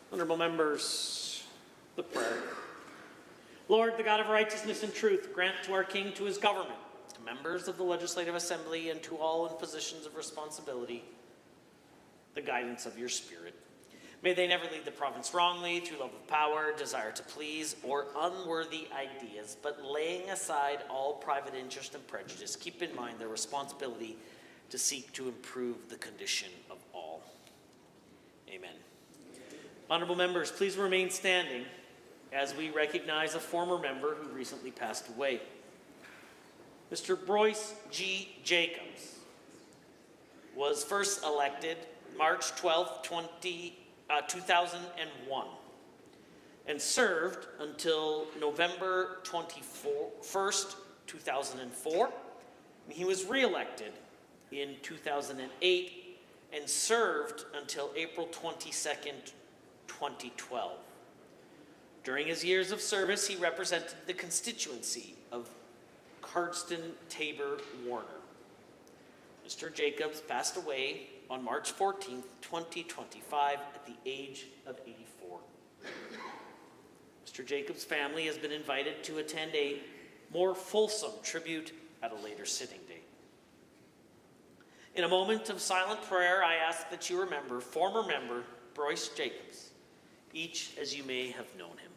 Honourable members, the prayer. Lord, the God of righteousness and truth, grant to our King, to his government, to members of the Legislative Assembly, and to all in positions of responsibility, the guidance of your Spirit. May they never lead the province wrongly through love of power, desire to please, or unworthy ideas, but laying aside all private interest and prejudice, keep in mind their responsibility to seek to improve the condition of all. Amen. Honourable members, please remain standing as we recognize a former member who recently passed away. Mr. Bryce G. Jacobs was first elected March 12, 2001 and served until November 21st, 2004. He was re-elected in 2008 and served until April 22nd, 2012. During his years of service, he represented the constituency of Cardston-Tabor-Warner. Mr. Jacobs passed away on March 14, 2025 at the age of 84. Mr. Jacobs' family has been invited to attend a more fulsome tribute at a later sitting date. In a moment of silent prayer, I ask that you remember former member Bryce Jacobs, each as you may have known him.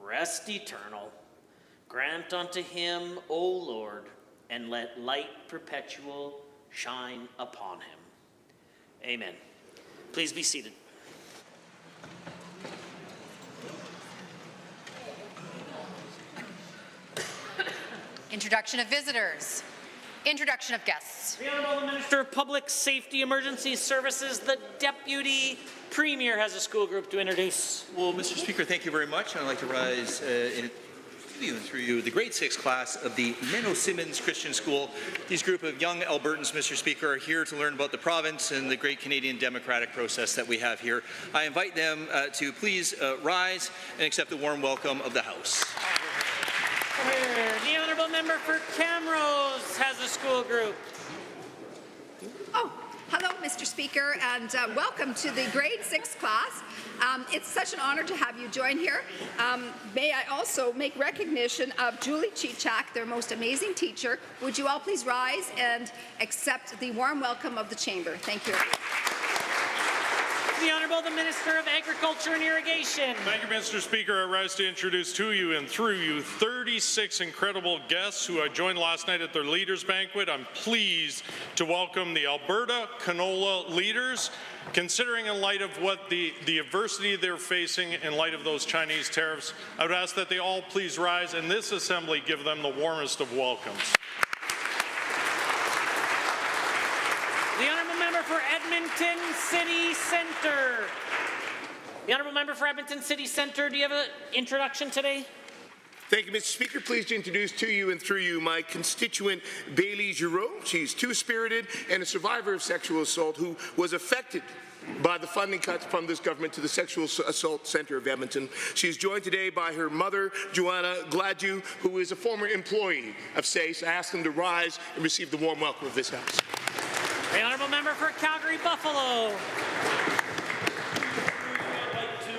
Rest eternal, grant unto him, O Lord, and let light perpetual shine upon him. Amen. Please be seated. Introduction of visitors. Introduction of guests. The Honourable Minister of Public Safety Emergency Services, the Deputy Premier, has a school group to introduce. Well, Mr. Speaker, thank you very much. I'd like to rise through you the grade 6 class of the Menno Simmons Christian School. These group of young Albertans, Mr. Speaker, are here to learn about the province and the great Canadian democratic process that we have here. I invite them to please rise and accept the warm welcome of the House. The Honourable Member for Camrose has a school group. Oh, hello, Mr. Speaker, and welcome to the grade 6 class. It's such an honor to have you join here. May I also make recognition of Julie Chichak, their most amazing teacher. Would you all please rise and accept the warm welcome of the Chamber? Thank you. The Honourable the Minister of Agriculture and Irrigation. Thank you, Mr. Speaker. I rise to introduce to you and through you 36 incredible guests who I joined last night at their Leaders Banquet. I'm pleased to welcome the Alberta canola leaders. Considering in light of what the adversity they're facing in light of those Chinese tariffs, I would ask that they all please rise and this Assembly give them the warmest of welcomes. The Honourable Member for Edmonton City Centre. The Honourable Member for Edmonton City Centre, do you have an introduction today? Thank you, Mr. Speaker. Pleased to introduce to you and through you my constituent Bailey Giroux. She's two-spirited and a survivor of sexual assault who was affected by the funding cuts from this government to the Sexual Assault Centre of Edmonton. She is joined today by her mother, Joanna Gladue, who is a former employee of SACE. I ask them to rise and receive the warm welcome of this House. The Honourable Member for Calgary Buffalo. I'd like to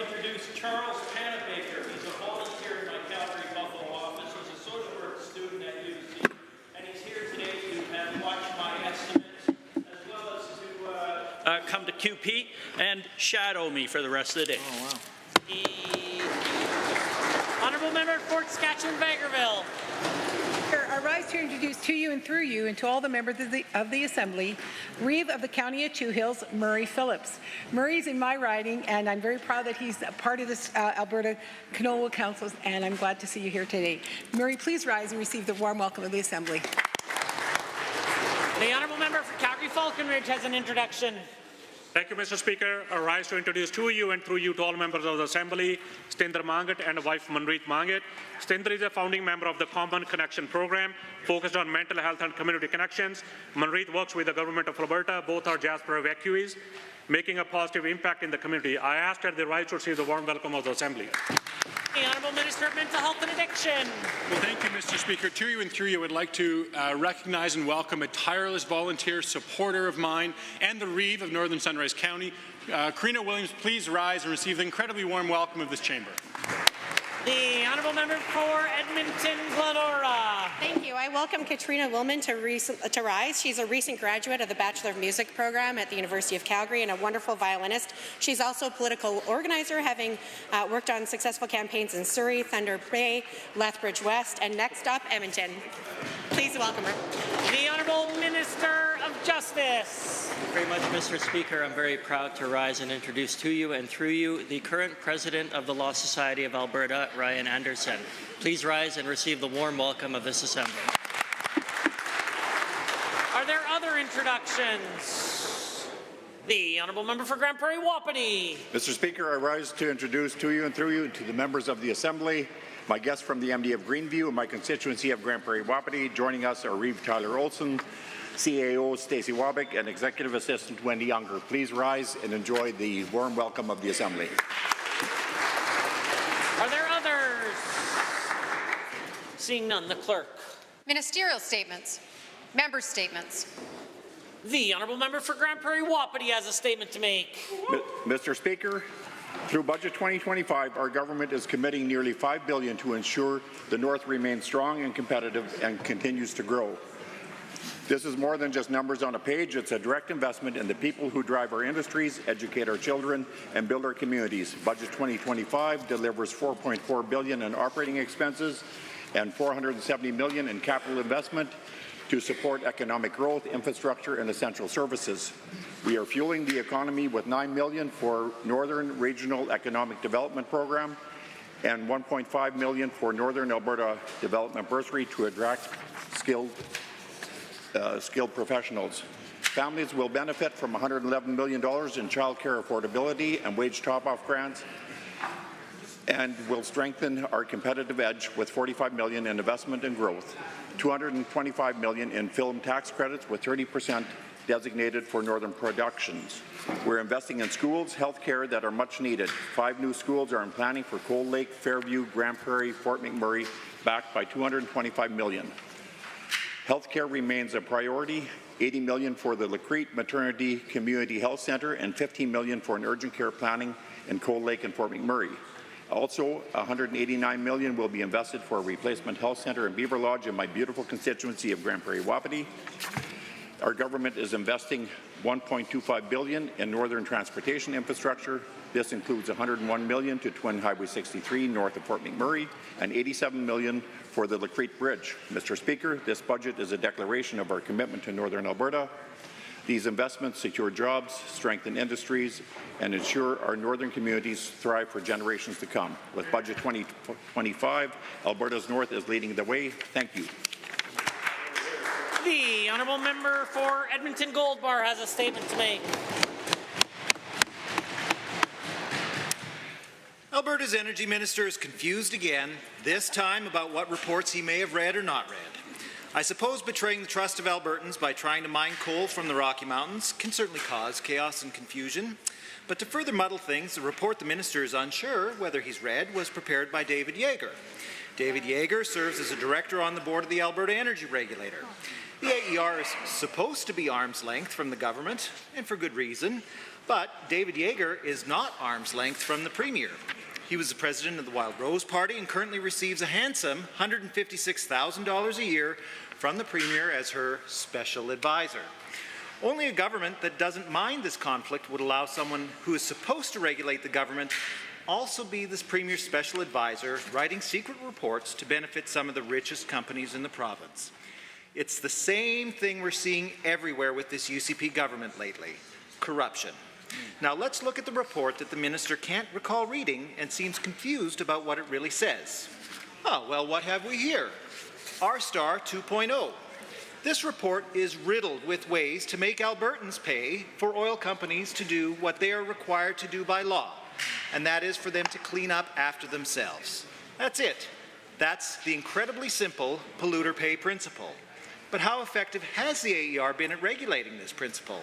introduce Charles Panabaker. He's a volunteer in my Calgary Buffalo office. He's a social work student at UC, and he's here today to watch my estimates as well as to come to QP and shadow me for the rest of the day. Oh, wow. Honourable Member for Fort Saskatchewan-Vegreville. I rise to introduce to you and through you and to all the members of the Assembly, Reeve of the County of Two Hills, Murray Phillips. Murray's in my riding, and I'm very proud that he's a part of this Alberta Canola Council, and I'm glad to see you here today. Murray, please rise and receive the warm welcome of the Assembly. The honourable member for Calgary-Falconridge has an introduction. Thank you, Mr. Speaker. I rise to introduce to you and through you to all members of the Assembly, Stinder Mangat and wife Manreet Mangat. Stinder is a founding member of the Common Connection program, focused on mental health and community connections. Manreet works with the Government of Alberta. Both are Jasper evacuees, making a positive impact in the community. I ask that they rise to receive the warm welcome of the Assembly. The Honourable Minister of Mental Health and Addiction. Well, thank you, Mr. Speaker. To you and through you, I would like to recognize and welcome a tireless volunteer, supporter of mine, and the Reeve of Northern Sunrise County. Karina Williams, please rise and receive the incredibly warm welcome of this chamber. The Honourable Member for Edmonton-Glenora. Thank you. I welcome Katrina Willman to rise. She's a recent graduate of the Bachelor of Music program at the University of Calgary and a wonderful violinist. She's also a political organizer, having worked on successful campaigns in Surrey, Thunder Bay, Lethbridge West, and next up, Edmonton. Please welcome her. The Honourable Minister of Justice. Very much, Mr. Speaker. I'm very proud to rise and introduce to you and through you the current President of the Law Society of Alberta, Ryan Anderson. Please rise and receive the warm welcome of this Assembly. Are there other introductions? The Honourable Member for Grand Prairie Wapiti. Mr. Speaker, I rise to introduce to you and through you to the members of the Assembly my guests from the MD of Greenview and my constituency of Grand Prairie Wapiti. Joining us are Reeve Tyler Olson, CAO Stacey Wabick, and Executive Assistant Wendy Younger. Please rise and enjoy the warm welcome of the Assembly. Are there others? Seeing none, the clerk. Ministerial statements. Member statements. The Honourable Member for Grand Prairie Wapiti has a statement to make. Mr. Speaker, through Budget 2025, our government is committing nearly $5 billion to ensure the North remains strong and competitive and continues to grow. This is more than just numbers on a page. It's a direct investment in the people who drive our industries, educate our children, and build our communities. Budget 2025 delivers $4.4 billion in operating expenses and $470 million in capital investment to support economic growth, infrastructure, and essential services. We are fueling the economy with $9 million for Northern Regional Economic Development Program and $1.5 million for Northern Alberta Development Bursary to attract skilled professionals. Families will benefit from $111 million in child care affordability and wage top-off grants, and will strengthen our competitive edge with $45 million in investment and growth, $225 million in film tax credits with 30% designated for Northern productions. We're investing in schools, health care that are much needed. 5 new schools are in planning for Cold Lake, Fairview, Grand Prairie, Fort McMurray, backed by $225 million. Healthcare remains a priority, $80 million for the Lacrete Maternity Community Health Centre and $15 million for an urgent care planning in Cold Lake and Fort McMurray. Also, $189 million will be invested for a replacement health centre in Beaver Lodge in my beautiful constituency of Grand Prairie Wapiti. Our government is investing $1.25 billion in northern transportation infrastructure. This includes $101 million to Twin Highway 63 north of Fort McMurray and $87 million for the Lacrete Bridge. Mr. Speaker, this budget is a declaration of our commitment to Northern Alberta. These investments secure jobs, strengthen industries, and ensure our northern communities thrive for generations to come. With Budget 2025, Alberta's North is leading the way. Thank you. The Honourable Member for Edmonton Gold Bar has a statement to make. Alberta's Energy Minister is confused again, this time about what reports he may have read or not read. I suppose betraying the trust of Albertans by trying to mine coal from the Rocky Mountains can certainly cause chaos and confusion. But to further muddle things, the report the minister is unsure whether he's read was prepared by David Yeager. David Yeager serves as a director on the board of the Alberta Energy Regulator. The AER is supposed to be arm's length from the government, and for good reason, but David Yeager is not arm's length from the Premier. He was the president of the Wild Rose Party and currently receives a handsome $156,000 a year from the Premier as her special advisor. Only a government that doesn't mind this conflict would allow someone who is supposed to regulate the government also be this Premier's special advisor, writing secret reports to benefit some of the richest companies in the province. It's the same thing we're seeing everywhere with this UCP government lately: corruption. Now let's look at the report that the minister can't recall reading and seems confused about what it really says. Oh, well, what have we here? R-Star 2.0. This report is riddled with ways to make Albertans pay for oil companies to do what they are required to do by law, and that is for them to clean up after themselves. That's it. That's the incredibly simple polluter pay principle. But how effective has the AER been at regulating this principle?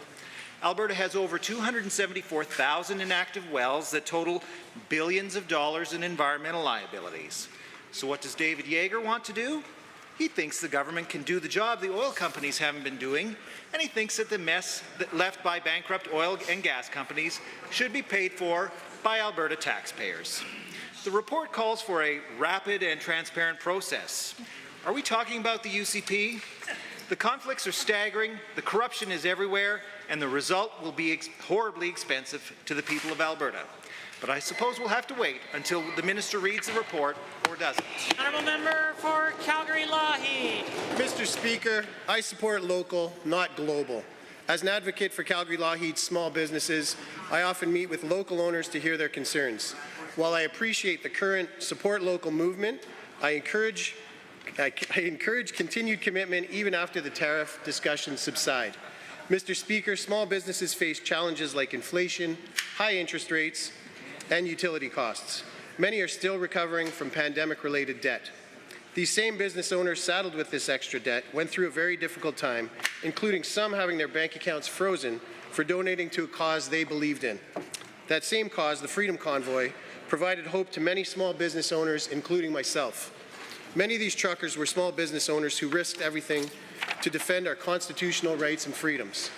Alberta has over 274,000 inactive wells that total billions of dollars in environmental liabilities. So what does David Yeager want to do? He thinks the government can do the job the oil companies haven't been doing, and he thinks that the mess left by bankrupt oil and gas companies should be paid for by Alberta taxpayers. The report calls for a rapid and transparent process. Are we talking about the UCP? The conflicts are staggering, the corruption is everywhere, and the result will be horribly expensive to the people of Alberta. But I suppose we'll have to wait until the minister reads the report or doesn't. Honourable member for Calgary-Lougheed. Mr. Speaker, I support local, not global. As an advocate for Calgary-Lougheed's small businesses, I often meet with local owners to hear their concerns. While I appreciate the current support local movement, I encourage continued commitment even after the tariff discussions subside. Mr. Speaker, small businesses face challenges like inflation, high interest rates, and utility costs. Many are still recovering from pandemic-related debt. These same business owners saddled with this extra debt went through a very difficult time, including some having their bank accounts frozen for donating to a cause they believed in. That same cause, the Freedom Convoy, provided hope to many small business owners, including myself. Many of these truckers were small business owners who risked everything to defend our constitutional rights and freedoms.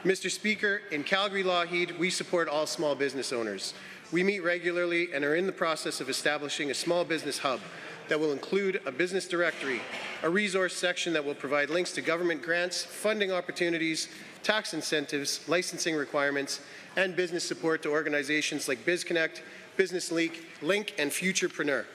Mr. Speaker, in Calgary-Lougheed, we support all small business owners. We meet regularly and are in the process of establishing a small business hub that will include a business directory, a resource section that will provide links to government grants, funding opportunities, tax incentives, licensing requirements, and business support to organizations like BizConnect, Business Link, and Futurepreneur.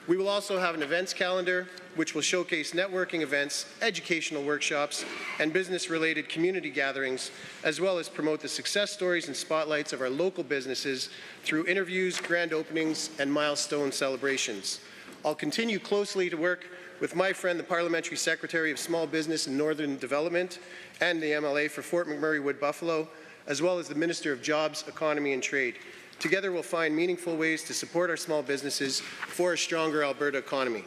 We will also have an events calendar which will showcase networking events, educational workshops, and business-related community gatherings, as well as promote the success stories and spotlights of our local businesses through interviews, grand openings, and milestone celebrations. I'll continue closely to work with my friend, the Parliamentary Secretary of Small Business and Northern Development, and the MLA for Fort McMurray Wood Buffalo, as well as the Minister of Jobs, Economy and Trade. Together, we'll find meaningful ways to support our small businesses for a stronger Alberta economy.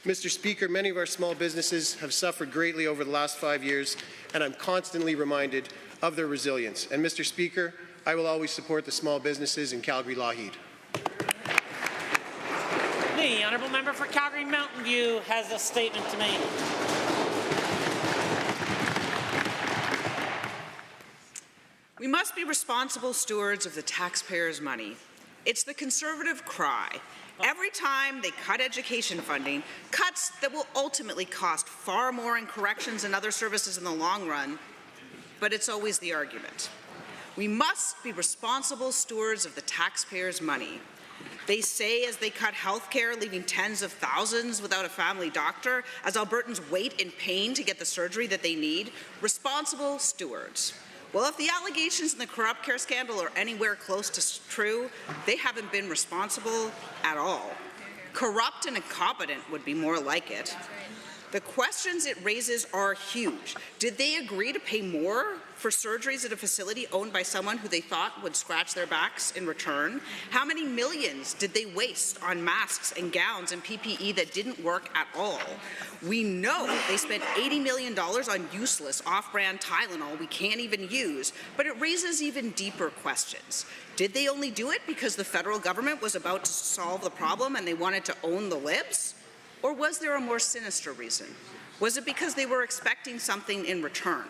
Mr. Speaker, many of our small businesses have suffered greatly over the last 5 years, and I'm constantly reminded of their resilience. And Mr. Speaker, I will always support the small businesses in Calgary-Lougheed. The honourable member for Calgary-Mountain View has a statement to make. We must be responsible stewards of the taxpayers' money. It's the Conservative cry. Every time they cut education funding, cuts that will ultimately cost far more in corrections and other services in the long run, but it's always the argument. We must be responsible stewards of the taxpayers' money. They say as they cut health care, leaving tens of thousands without a family doctor, as Albertans wait in pain to get the surgery that they need, responsible stewards. Well, if the allegations in the corrupt care scandal are anywhere close to true, they haven't been responsible at all. Corrupt and incompetent would be more like it. The questions it raises are huge. Did they agree to pay more for surgeries at a facility owned by someone who they thought would scratch their backs in return? How many millions did they waste on masks and gowns and PPE that didn't work at all? We know they spent $80 million on useless off-brand Tylenol we can't even use, but it raises even deeper questions. Did they only do it because the federal government was about to solve the problem and they wanted to own the libs? Or was there a more sinister reason? Was it because they were expecting something in return?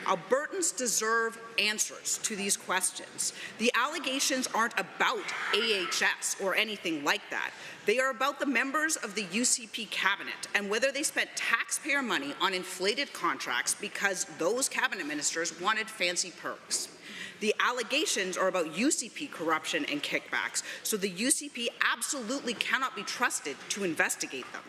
Albertans deserve answers to these questions. The allegations aren't about AHS or anything like that. They are about the members of the UCP cabinet and whether they spent taxpayer money on inflated contracts because those cabinet ministers wanted fancy perks. The allegations are about UCP corruption and kickbacks, so the UCP absolutely cannot be trusted to investigate them.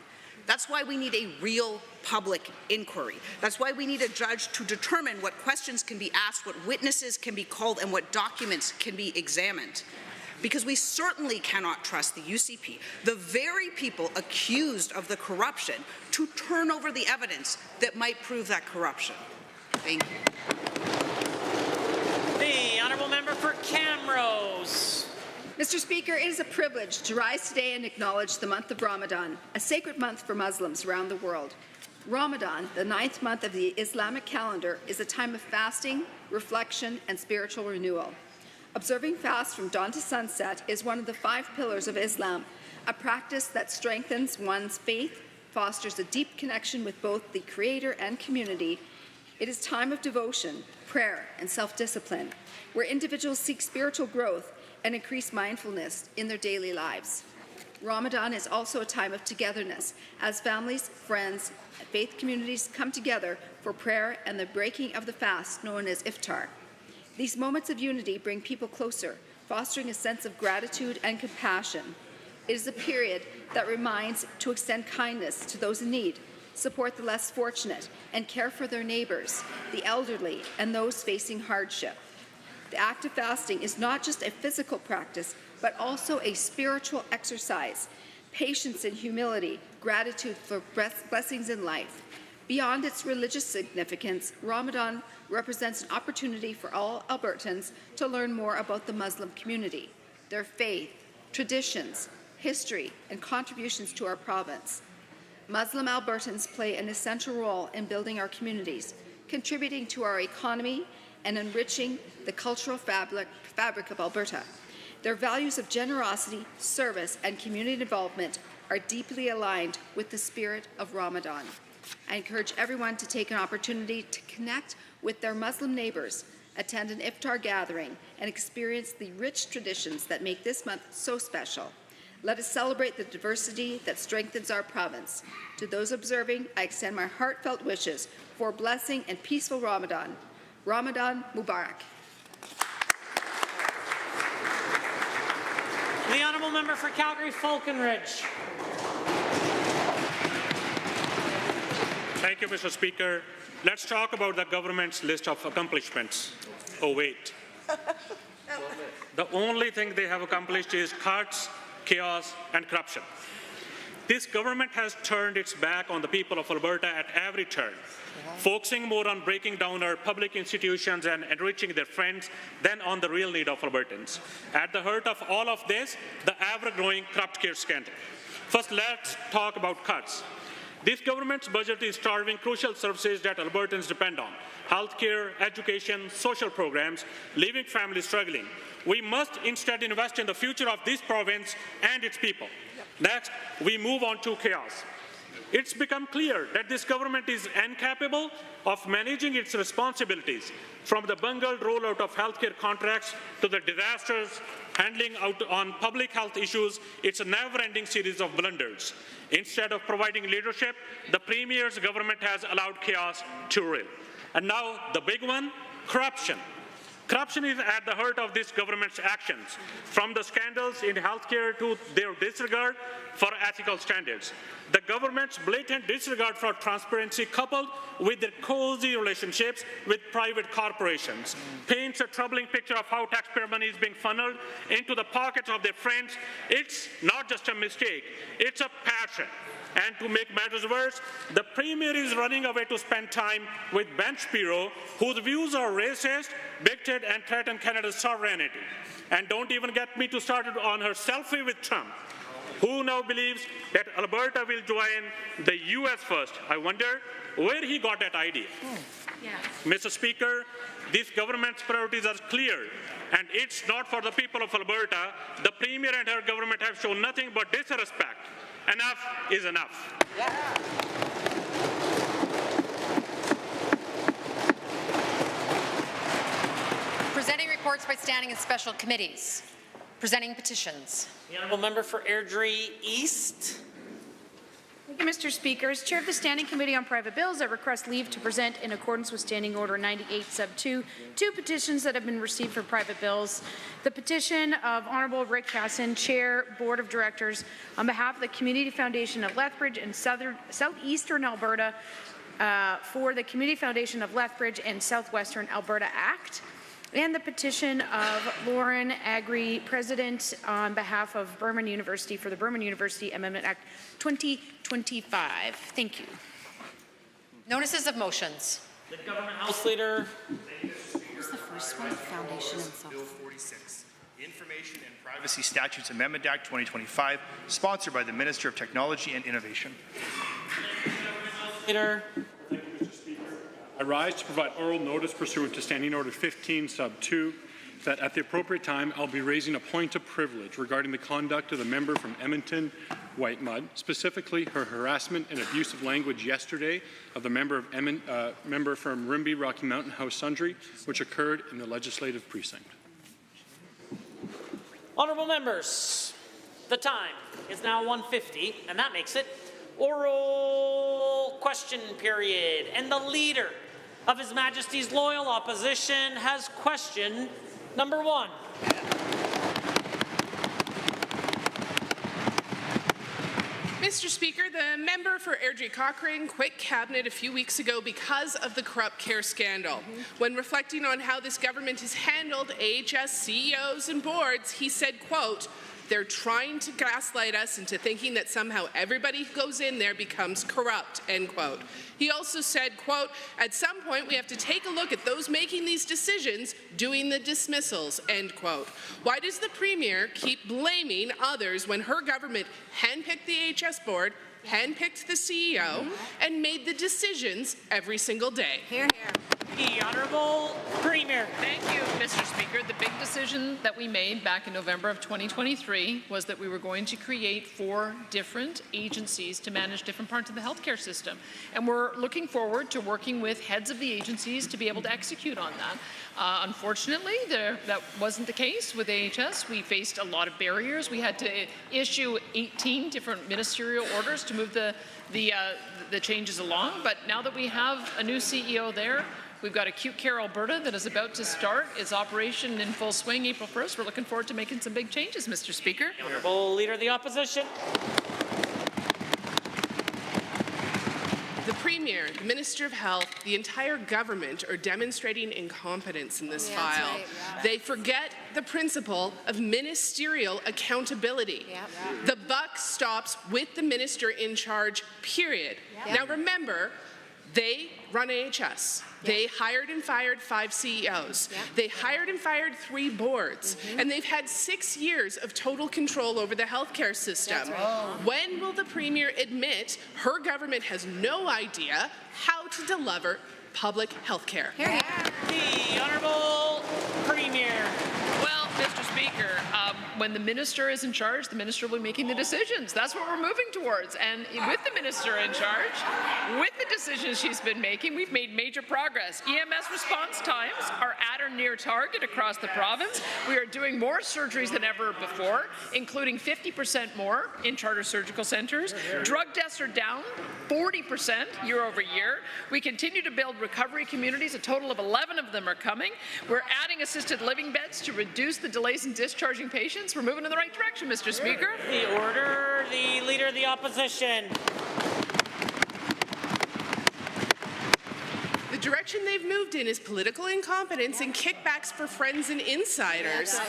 That's why we need a real public inquiry. That's why we need a judge to determine what questions can be asked, what witnesses can be called, and what documents can be examined. because we certainly cannot trust the UCP, the very people accused of the corruption, to turn over the evidence that might prove that corruption. Thank you. The honourable member for Camrose. Mr. Speaker, it is a privilege to rise today and acknowledge the month of Ramadan, a sacred month for Muslims around the world. Ramadan, the 9th month of the Islamic calendar, is a time of fasting, reflection, and spiritual renewal. Observing fast from dawn to sunset is one of the 5 pillars of Islam, a practice that strengthens one's faith, fosters a deep connection with both the Creator and community. It is time of devotion, prayer, and self-discipline, where individuals seek spiritual growth and increase mindfulness in their daily lives. Ramadan is also a time of togetherness, as families, friends, and faith communities come together for prayer and the breaking of the fast known as iftar. These moments of unity bring people closer, fostering a sense of gratitude and compassion. It is a period that reminds to extend kindness to those in need, support the less fortunate, and care for their neighbors, the elderly, and those facing hardship. The act of fasting is not just a physical practice, but also a spiritual exercise, patience and humility, gratitude for blessings in life. Beyond its religious significance, Ramadan represents an opportunity for all Albertans to learn more about the Muslim community, their faith, traditions, history, and contributions to our province. Muslim Albertans play an essential role in building our communities, contributing to our economy and enriching the cultural fabric of Alberta. Their values of generosity, service, and community involvement are deeply aligned with the spirit of Ramadan. I encourage everyone to take an opportunity to connect with their Muslim neighbors, attend an iftar gathering, and experience the rich traditions that make this month so special. Let us celebrate the diversity that strengthens our province. To those observing, I extend my heartfelt wishes for a blessing and peaceful Ramadan. Ramadan Mubarak. The honourable member for Calgary Falconridge. Thank you, Mr. Speaker. Let's talk about the government's list of accomplishments. Oh, wait. The only thing they have accomplished is cuts, chaos, and corruption. This government has turned its back on the people of Alberta at every turn, focusing more on breaking down our public institutions and enriching their friends than on the real need of Albertans. At the heart of all of this, the ever-growing corrupt care scandal. First, let's talk about cuts. This government's budget is starving crucial services that Albertans depend on: healthcare, education, social programs, leaving families struggling. We must instead invest in the future of this province and its people. Next, we move on to chaos. It's become clear that this government is incapable of managing its responsibilities, from the bungled rollout of healthcare contracts to the disasters handling out on public health issues. It's a never-ending series of blunders. Instead of providing leadership, the Premier's government has allowed chaos to rule. And now the big one, corruption. Corruption is at the heart of this government's actions, from the scandals in healthcare to their disregard for ethical standards. The government's blatant disregard for transparency, coupled with their cozy relationships with private corporations, paints a troubling picture of how taxpayer money is being funneled into the pockets of their friends. It's not just a mistake, it's a pattern. And to make matters worse, the Premier is running away to spend time with Ben Shapiro, whose views are racist, bigoted, and threaten Canada's sovereignty. And don't even get me to start on her selfie with Trump, who now believes that Alberta will join the US first. I wonder where he got that idea. Mr. Speaker, this government's priorities are clear, and it's not for the people of Alberta. The Premier and her government have shown nothing but disrespect. Enough is enough. Presenting reports by standing in special committees. Presenting petitions. The honourable member for Airdrie East. Thank you, Mr. Speaker. As Chair of the Standing Committee on Private Bills, I request leave to present, in accordance with Standing Order 98 Sub 2, two petitions that have been received for private bills. The petition of Honourable Rick Casson, Chair, Board of Directors, on behalf of the Community Foundation of Lethbridge and Southeastern Alberta for the Community Foundation of Lethbridge and Southwestern Alberta Act. and the petition of Lauren Agri, President on behalf of Burman University for the Burman University Amendment Act 2025. Thank you. Notices of motions. The Government House Leader. Who's the first one? Foundation and so. Bill 46, the Information and Privacy Statutes Amendment Act 2025, sponsored by the Minister of Technology and Innovation. Leader. Thank you, Mr. Speaker. I rise to provide oral notice pursuant to Standing Order 15, Sub 2, that at the appropriate time I'll be raising a point of privilege regarding the conduct of the member from Edmonton, Whitemud, specifically her harassment and abusive language yesterday of the member from Rimbey Rocky Mountain House Sundry, which occurred in the legislative precinct. Honourable members, the time is now 1:50, and that makes it oral question period. And the Leader of His Majesty's Loyal Opposition has question number 1. Mr. Speaker, the member for Airdrie Cochrane quit Cabinet a few weeks ago because of the corrupt care scandal. When reflecting on how this government has handled AHS CEOs and boards, he said, quote, "They're trying to gaslight us into thinking that somehow everybody who goes in there becomes corrupt," end quote. He also said, quote, "At some point we have to take a look at those making these decisions doing the dismissals," end quote. Why does the Premier keep blaming others when her government handpicked the AHS board, handpicked the CEO, and made the decisions every single day? Hear, hear. The Honourable Premier. Thank you, Mr. Speaker. The big decision that we made back in November of 2023 was that we were going to create 4 different agencies to manage different parts of the healthcare system. And we're looking forward to working with heads of the agencies to be able to execute on that. Unfortunately, that wasn't the case with AHS. We faced a lot of barriers. We had to issue 18 different ministerial orders to move the changes along. But now that we have a new CEO there, we've got Acute Care Alberta that is about to start its operation in full swing April 1st. We're looking forward to making some big changes, Mr. Speaker. The Honourable Leader of the Opposition. The Premier, the Minister of Health, the entire government are demonstrating incompetence in this file. Right. Yeah. They forget the principle of ministerial accountability. The buck stops with the minister in charge, period. Now remember, they run AHS. They hired and fired 5 CEOs. They hired and fired 3 boards. And they've had 6 years of total control over the healthcare system. When will the Premier admit her government has no idea how to deliver public healthcare? The Honourable Premier. Well, Mr. Speaker, when the minister is in charge, the minister will be making the decisions. That's what we're moving towards. And with the minister in charge, with the decisions she's been making, we've made major progress. EMS response times are at or near target across the province. We are doing more surgeries than ever before, including 50% more in charter surgical centres. Drug deaths are down 40% year over year. We continue to build recovery communities. A total of 11 of them are coming. We're adding assisted living beds to reduce the delays in discharging patients. We're moving in the right direction, Mr. Speaker. The Order, the Leader of the Opposition. The direction they've moved in is political incompetence and kickbacks for friends and insiders.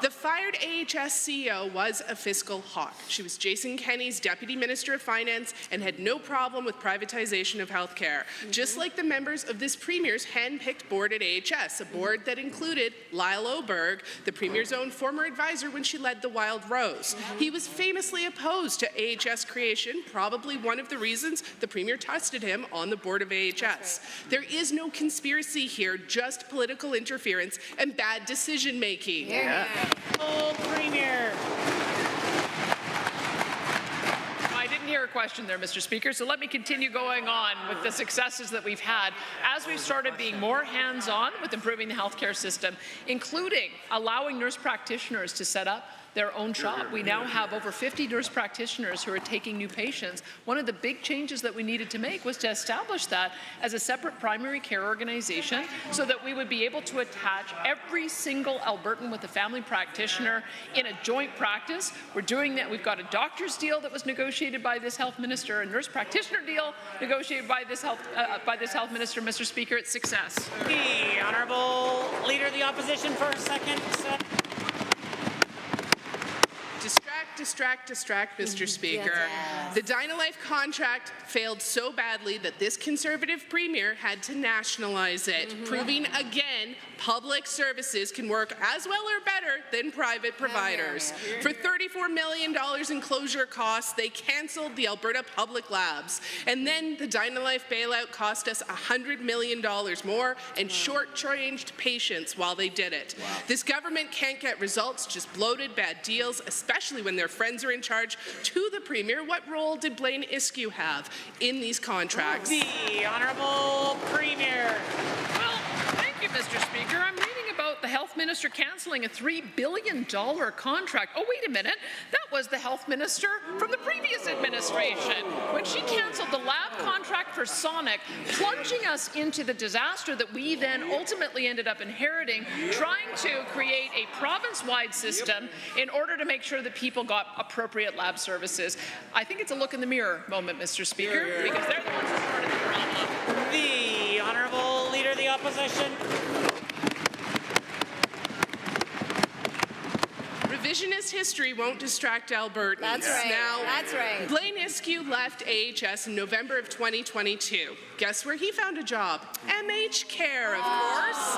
The fired AHS CEO was a fiscal hawk. She was Jason Kenney's Deputy Minister of Finance and had no problem with privatization of healthcare, just like the members of this Premier's hand-picked board at AHS, a board that included Lyle Oberg, the Premier's own former advisor when she led the Wild Rose. He was famously opposed to AHS creation, probably one of the reasons the Premier trusted him on the board of AHS. There is no conspiracy here, just political interference and bad decision-making. Oh, Premier. I didn't hear a question there, Mr. Speaker, so let me continue going on with the successes that we've had as we've started being more hands-on with improving the healthcare system, including allowing nurse practitioners to set up their own shop. We now have over 50 nurse practitioners who are taking new patients. One of the big changes that we needed to make was to establish that as a separate primary care organization so that we would be able to attach every single Albertan with a family practitioner in a joint practice. We're doing that. We've got a doctor's deal that was negotiated by this health minister, a nurse practitioner deal negotiated by this health minister. Mr. Speaker, it's success. The Honourable Leader of the Opposition for a second. Distract, Mr. Speaker. The DynaLife contract failed so badly that this Conservative Premier had to nationalize it, proving again public services can work as well or better than private providers. For $34 million in closure costs, they cancelled the Alberta Public Labs. And then the DynaLife bailout cost us $100 million more and shortchanged patients while they did it. This government can't get results, just bloated bad deals, especially when their friends are in charge. To the Premier, what role did Blaine Iskew have in these contracts? The Honourable Premier. Well, thank you, Mr. Speaker. I'm reading about the health minister cancelling a $3 billion contract. Oh, wait a minute. That was the health minister from the previous administration when she canceled the lab contract for Sonic, plunging us into the disaster that we then ultimately ended up inheriting, trying to create a province-wide system in order to make sure that people got appropriate lab services. I think it's a look in the mirror moment, Mr. Speaker, because they're the ones who started the problem. The Honourable Leader of the Opposition. Revisionist history won't distract Albertans. That's right. Now, That's right. Blaine Iskew left AHS in November of 2022. Guess where he found a job? MH Care, of course.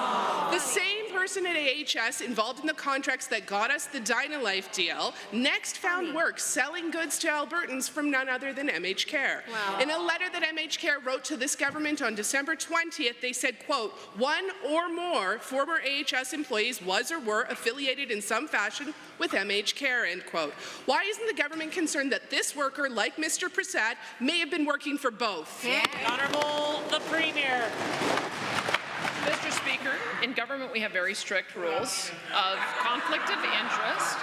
The same person at AHS involved in the contracts that got us the DynaLife deal next found work selling goods to Albertans from none other than MH Care. In a letter that MH Care wrote to this government on December 20th, they said, quote, one or more former AHS employees was or were affiliated in some fashion with MH Care, end quote. Why isn't the government concerned that this worker, like Mr. Prasad, may have been working for both? Honourable the Premier. Mr. Speaker, in government we have very strict rules of conflict of interest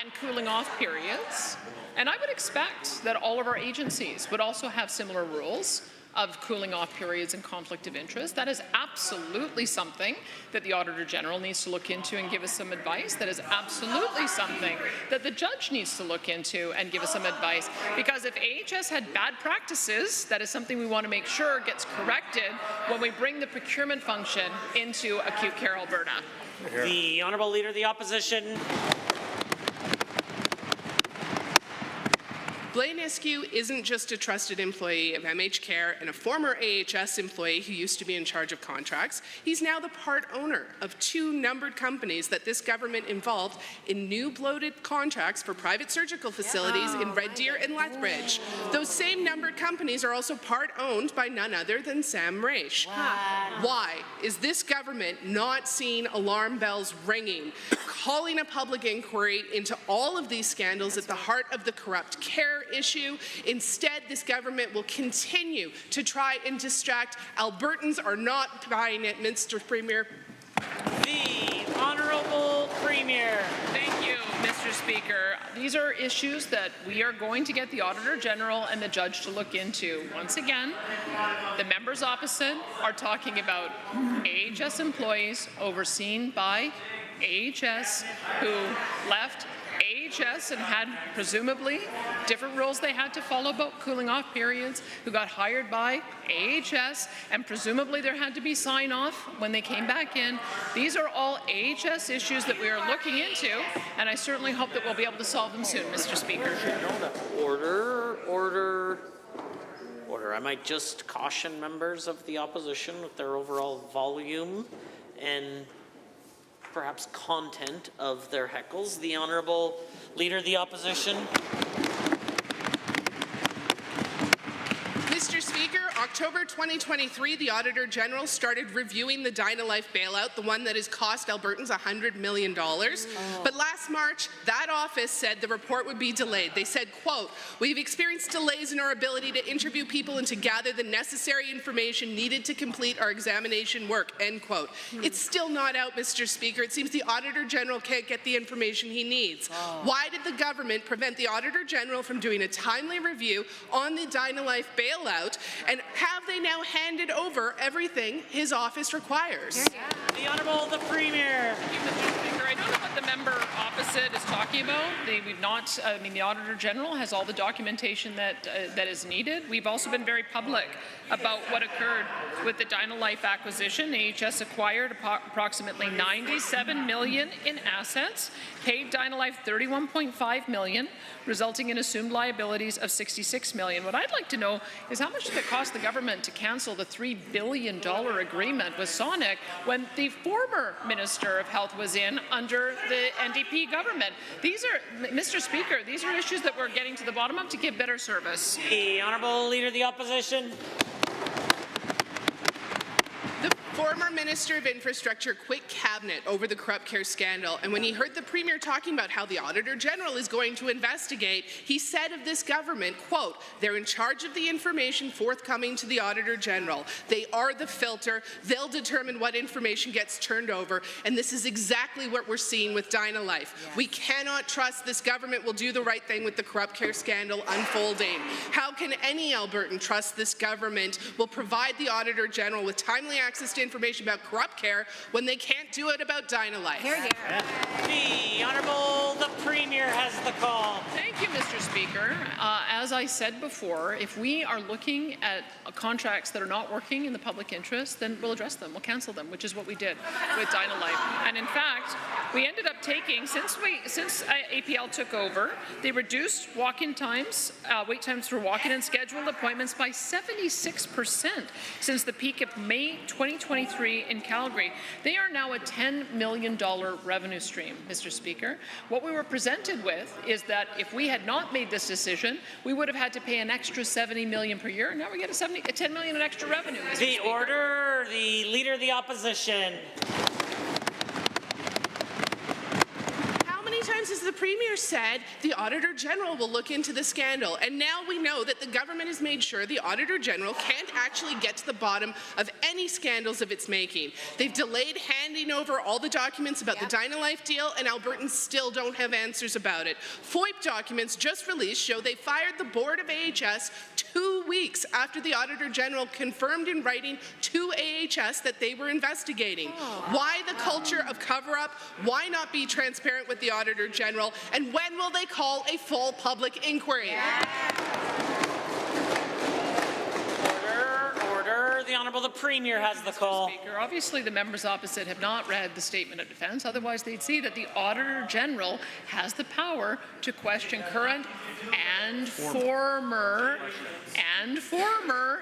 and cooling off periods. And I would expect that all of our agencies would also have similar rules of cooling off periods and conflict of interest. That is absolutely something that the Auditor General needs to look into and give us some advice. That is absolutely something that the judge needs to look into and give us some advice. Because if AHS had bad practices, that is something we want to make sure gets corrected when we bring the procurement function into acute care Alberta. The Honourable Leader of the Opposition. Blaine Iskew isn't just a trusted employee of MH Care and a former AHS employee who used to be in charge of contracts. He's now the part owner of two numbered companies that this government involved in new bloated contracts for private surgical facilities in Red Deer and Lethbridge. Those same numbered companies are also part owned by none other than Sam Raish. Why is this government not seeing alarm bells ringing, calling a public inquiry into all of these scandals at the heart of the corrupt care issue? Instead, this government will continue to try and distract. Albertans are not buying it, Mr. Premier. The Honourable Premier. Thank you, Mr. Speaker. These are issues that we are going to get the Auditor General and the judge to look into. Once again, the members opposite are talking about AHS employees overseen by AHS who left AHS and had presumably different rules they had to follow about cooling off periods, who got hired by AHS, and presumably there had to be sign off when they came back in. These are all AHS issues that we are looking into, and I certainly hope that we'll be able to solve them soon, Mr. Speaker. Order. I might just caution members of the opposition with their overall volume and perhaps content of their heckles. The Honourable Leader of the Opposition. Mr. Speaker, October 2023, the Auditor General started reviewing the Dynalife bailout, the one that has cost Albertans $100 million. But last March, that office said the report would be delayed. They said, quote, "We've experienced delays in our ability to interview people and to gather the necessary information needed to complete our examination work," end quote. It's still not out, Mr. Speaker. It seems the Auditor General can't get the information he needs. Why did the government prevent the Auditor General from doing a timely review on the Dynalife bailout, and have they now handed over everything his office requires? The Honourable the Premier. Thank you, Mr. Speaker. I don't know what the member opposite is talking about. We've not, the Auditor General has all the documentation that is needed. We've also been very public about what occurred with the Dynalife acquisition. AHS acquired approximately $97 million in assets, paid Dynalife $31.5 million, resulting in assumed liabilities of $66 million. What I'd like to know is how much did it cost the government to cancel the $3 billion agreement with Sonic when the former Minister of Health was in under the NDP government? These are, Mr. Speaker, these are issues that we're getting to the bottom of to give better service. The Honourable Leader of the Opposition. The former Minister of Infrastructure quit cabinet over the corrupt care scandal, and when he heard the Premier talking about how the Auditor General is going to investigate, he said of this government, quote, "They're in charge of the information forthcoming to the Auditor General. They are the filter. They'll determine what information gets turned over," and this is exactly what we're seeing with Dynalife. Yes. We cannot trust this government will do the right thing with the corrupt care scandal unfolding. How can any Albertan trust this government will provide the Auditor General with timely access to information about corrupt care when they can't do it about Dynalife? Here, here. The Honourable the Premier has the call. Thank you, Mr. Speaker. As I said before, if we are looking at contracts that are not working in the public interest, then we'll address them. We'll cancel them, which is what we did with Dynalife. And in fact, we ended up taking, since APL took over, they reduced walk-in times, wait times for walk-in and scheduled appointments by 76% since the peak of May 2023 in Calgary. They are now a $10 million revenue stream, Mr. Speaker. What we were presented with is that if we had not made this decision, we would have had to pay an extra $70 million per year. Now we get a $10 million in extra revenue, Mr. The Speaker. Order, the Leader of the Opposition. How many times has the Premier said the Auditor General will look into the scandal? And now we know that the government has made sure the Auditor General can't actually get to the bottom of any scandals of its making. They've delayed handing over all the documents about the Dynalife deal, and Albertans still don't have answers about it. FOIP documents just released show they fired the board of AHS 2 weeks after the Auditor General confirmed in writing to AHS that they were investigating. Why the culture of cover-up? Why not be transparent with the Auditor General? And when will they call a full public inquiry? Order. The Honourable the Premier has the call. Speaker, obviously the members opposite have not read the statement of defence. Otherwise, they'd see that the Auditor General has the power to question current and former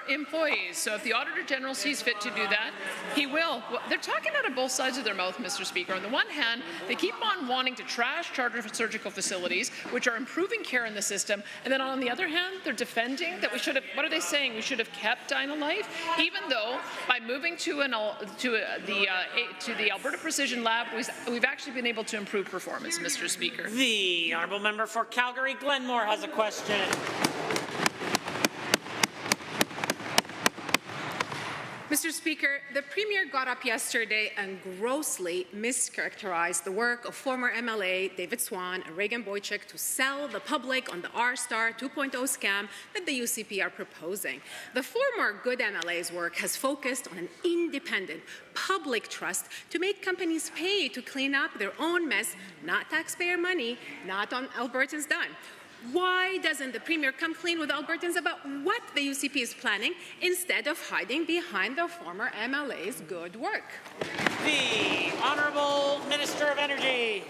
employees. So if the Auditor General sees fit to do that, he will. Well, they're talking out of both sides of their mouth, Mr. Speaker. On the one hand, they keep on wanting to trash charter surgical facilities, which are improving care in the system, and then on the other hand, they're defending that we should have, what are they saying? We should have kept Dynalife, even though by moving to the Alberta Precision Lab, we've actually been able to improve performance, Mr. Speaker. The Honourable Member for Calgary Glenmore has a question. Mr. Speaker, the Premier got up yesterday and grossly mischaracterized the work of former MLA David Swan and Reagan Boychuk to sell the public on the R-Star 2.0 scam that the UCP are proposing. The former good MLA's work has focused on an independent public trust to make companies pay to clean up their own mess, not taxpayer money, not on Albertans' dime. Why doesn't the Premier come clean with Albertans about what the UCP is planning instead of hiding behind the former MLA's good work? The Honourable Minister of Energy.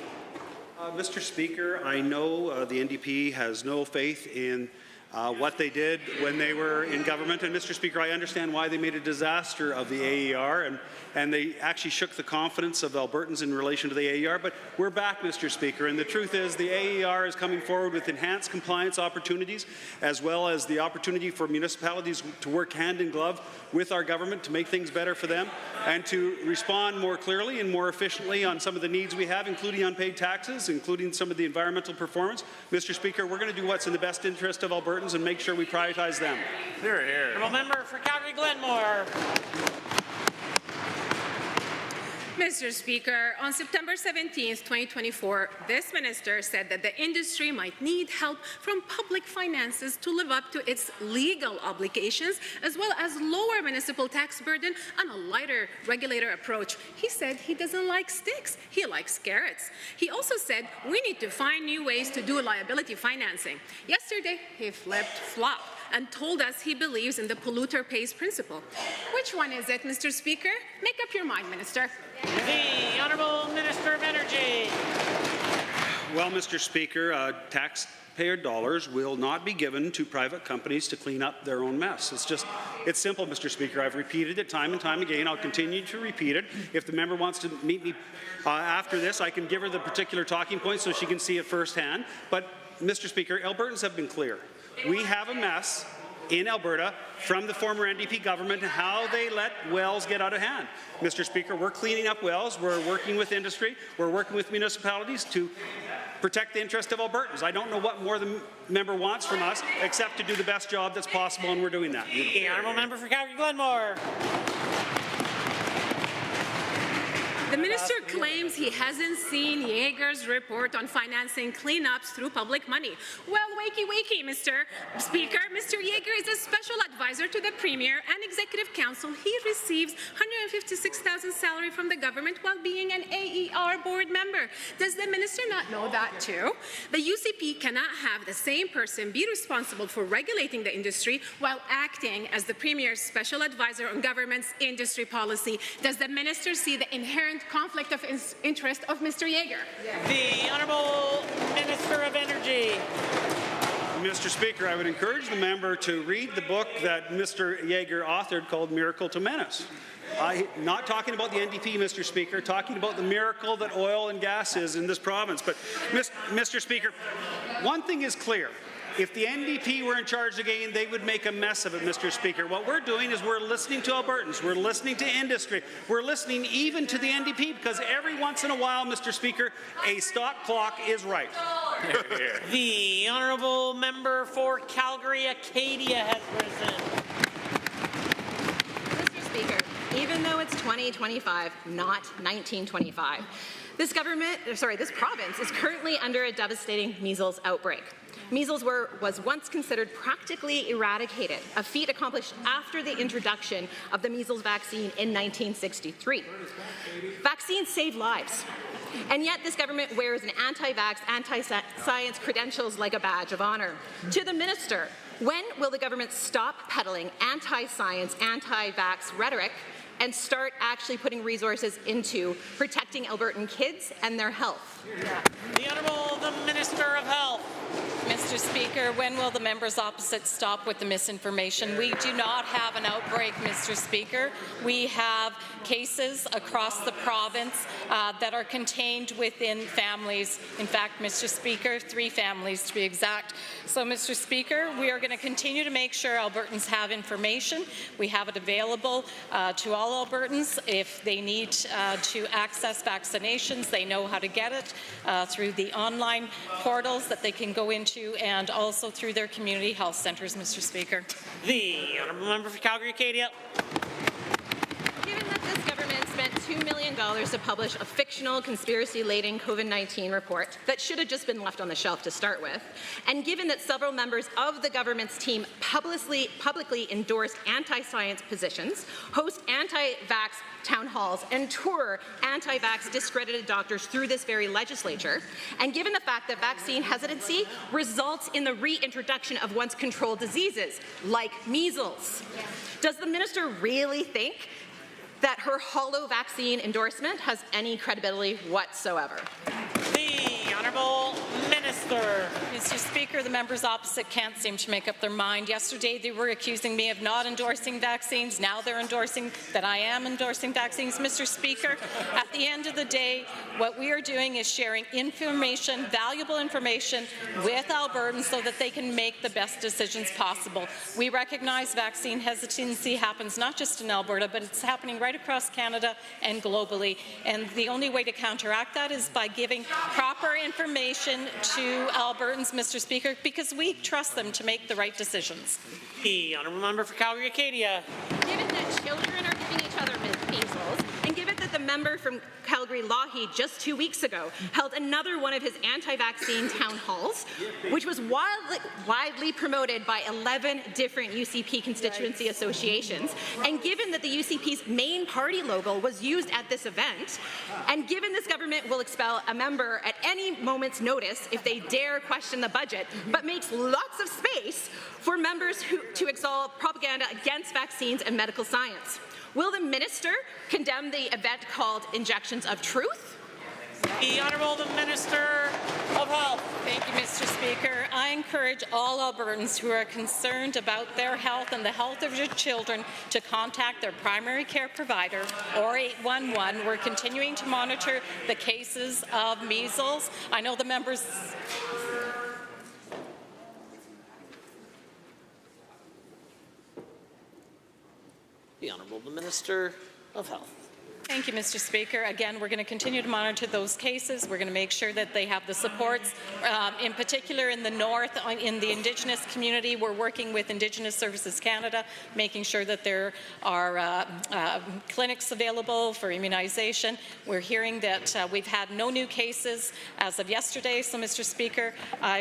Mr. Speaker, I know the NDP has no faith in what they did when they were in government. And Mr. Speaker, I understand why they made a disaster of the AER, and they actually shook the confidence of Albertans in relation to the AER. But we're back, Mr. Speaker, and the truth is the AER is coming forward with enhanced compliance opportunities, as well as the opportunity for municipalities to work hand in glove with our government to make things better for them and to respond more clearly and more efficiently on some of the needs we have, including unpaid taxes, including some of the environmental performance. Mr. Speaker, we're going to do what's in the best interest of Albertans and make sure we prioritize them. Here, here. Honourable member for Calgary-Glenmore. Mr. Speaker, on September 17, 2024, this minister said that the industry might need help from public finances to live up to its legal obligations, as well as lower municipal tax burden and a lighter regulator approach. He said he doesn't like sticks, he likes carrots. He also said we need to find new ways to do liability financing. Yesterday, he flip-flopped and told us he believes in the polluter pays principle. Which one is it, Mr. Speaker? Make up your mind, Minister. The Honourable Minister of Energy. Well, Mr. Speaker, taxpayer dollars will not be given to private companies to clean up their own mess. It's simple, Mr. Speaker. I've repeated it time and time again. I'll continue to repeat it. If the member wants to meet me after this, I can give her the particular talking points so she can see it firsthand. But, Mr. Speaker, Albertans have been clear. We have a mess in Alberta from the former NDP government and how they let wells get out of hand. Mr. Speaker, we're cleaning up wells, we're working with industry, we're working with municipalities to protect the interest of Albertans. I don't know what more the member wants from us except to do the best job that's possible, and we're doing that. The Honourable Member for Calgary-Glenmore. The minister claims he hasn't seen Yeager's report on financing cleanups through public money. Well, wakey, Mr. Speaker. Mr. Yeager is a special advisor to the Premier and Executive Council. He receives $156,000 salary from the government while being an AER board member. Does the minister not know that too? The UCP cannot have the same person be responsible for regulating the industry while acting as the Premier's special advisor on government's industry policy. Does the minister see the inherent conflict of interest of Mr. Yeager? The Honourable Minister of Energy. Mr. Speaker, I would encourage the member to read the book that Mr. Yeager authored called Miracle to Menace. Not talking about the NDP, Mr. Speaker, talking about the miracle that oil and gas is in this province. But, Mr. Speaker, one thing is clear. If the NDP were in charge again, they would make a mess of it, Mr. Speaker. What we're doing is we're listening to Albertans. We're listening to industry. We're listening even to the NDP because every once in a while, Mr. Speaker, a stop clock is right. The Honourable Member for Calgary-Acadia has risen. Mr. Speaker, even though it's 2025, not 1925, this province is currently under a devastating measles outbreak. Measles was once considered practically eradicated, a feat accomplished after the introduction of the measles vaccine in 1963. Vaccines save lives, and yet this government wears an anti-vax, anti-science credentials like a badge of honor. To the minister, when will the government stop peddling anti-science, anti-vax rhetoric and start actually putting resources into protecting Albertan kids and their health? The Honourable Minister of Health. Mr. Speaker, when will the members opposite stop with the misinformation? We do not have an outbreak, Mr. Speaker. We have cases across the province that are contained within families. In fact, Mr. Speaker, 3 families to be exact. So, Mr. Speaker, we are going to continue to make sure Albertans have information. We have it available to all Albertans. If they need to access vaccinations, they know how to get it through the online portals that they can go into and also through their community health centres, Mr. Speaker. The Honourable Member for Calgary-Acadia. Given that this government spent $2 million to publish a fictional conspiracy-laden COVID-19 report that should have just been left on the shelf to start with, and given that several members of the government's team publicly endorsed anti-science positions, host anti-vax town halls, and tour anti-vax discredited doctors through this very legislature, and given the fact that vaccine hesitancy results in the reintroduction of once controlled diseases like measles, does the minister really think that her hollow vaccine endorsement has any credibility whatsoever? The Honourable Minister Minister. Mr. Speaker, the members opposite can't seem to make up their mind. Yesterday, they were accusing me of not endorsing vaccines. Now they're endorsing that I am endorsing vaccines. Mr. Speaker, at the end of the day, what we are doing is sharing information, valuable information, with Albertans so that they can make the best decisions possible. We recognize vaccine hesitancy happens not just in Alberta, but it's happening right across Canada and globally. And the only way to counteract that is by giving proper information to Albertans, Mr. Speaker, because we trust them to make the right decisions. The honourable member for Calgary-Acadia. Given that children are giving each other measles, and given that the member from Calgary-Lougheed just 2 weeks ago held another one of his anti-vaccine town halls, which was widely promoted by 11 different UCP constituency associations, and given that the UCP's main party logo was used at this event, and given this government will expel a member at any moment's notice if they dare question the budget, but makes lots of space for members to exalt propaganda against vaccines and medical science. Will the minister condemn the event called Injections of Truth? The Honourable the Minister of Health. Thank you, Mr. Speaker. I encourage all Albertans who are concerned about their health and the health of your children to contact their primary care provider or 811. We're continuing to monitor the cases of measles. I know the members... The Honourable the Minister of Health. Thank you, Mr. Speaker. Again, we're going to continue to monitor those cases. We're going to make sure that they have the supports. In particular, in the north, in the Indigenous community, we're working with Indigenous Services Canada, making sure that there are clinics available for immunization. We're hearing that we've had no new cases as of yesterday, so, Mr. Speaker,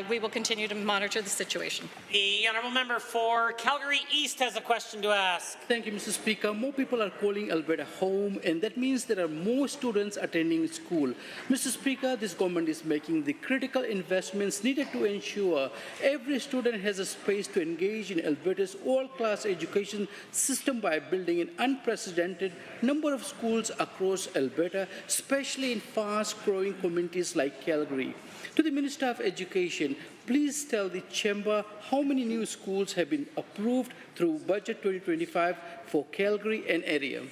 we will continue to monitor the situation. The Honourable Member for Calgary East has a question to ask. Thank you, Mr. Speaker. More people are calling Alberta home, and that means there are more students attending school. Mr. Speaker, this government is making the critical investments needed to ensure every student has a space to engage in Alberta's all-class education system by building an unprecedented number of schools across Alberta, especially in fast-growing communities like Calgary. To the Minister of Education, please tell the Chamber how many new schools have been approved through Budget 2025 for Calgary and area.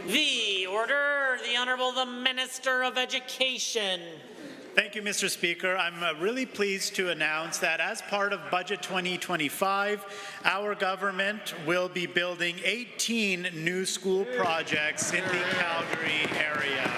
The order, the Honourable the Minister of Education. Thank you, Mr. Speaker. I'm really pleased to announce that as part of Budget 2025, our government will be building 18 new school projects in the Calgary area.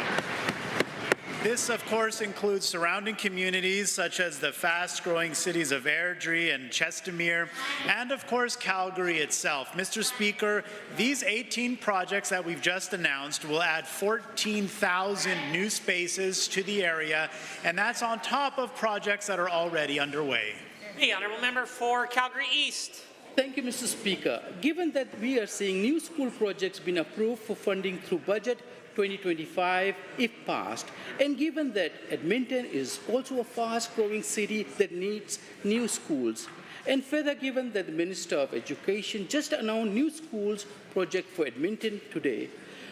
This, of course, includes surrounding communities such as the fast-growing cities of Airdrie and Chestermere, and, of course, Calgary itself. Mr. Speaker, these 18 projects that we've just announced will add 14,000 new spaces to the area, and that's on top of projects that are already underway. The Honourable Member for Calgary East. Thank you, Mr. Speaker. Given that we are seeing new school projects being approved for funding through Budget 2025 if passed, and given that Edmonton is also a fast-growing city that needs new schools, and further given that the Minister of Education just announced new schools project for Edmonton today,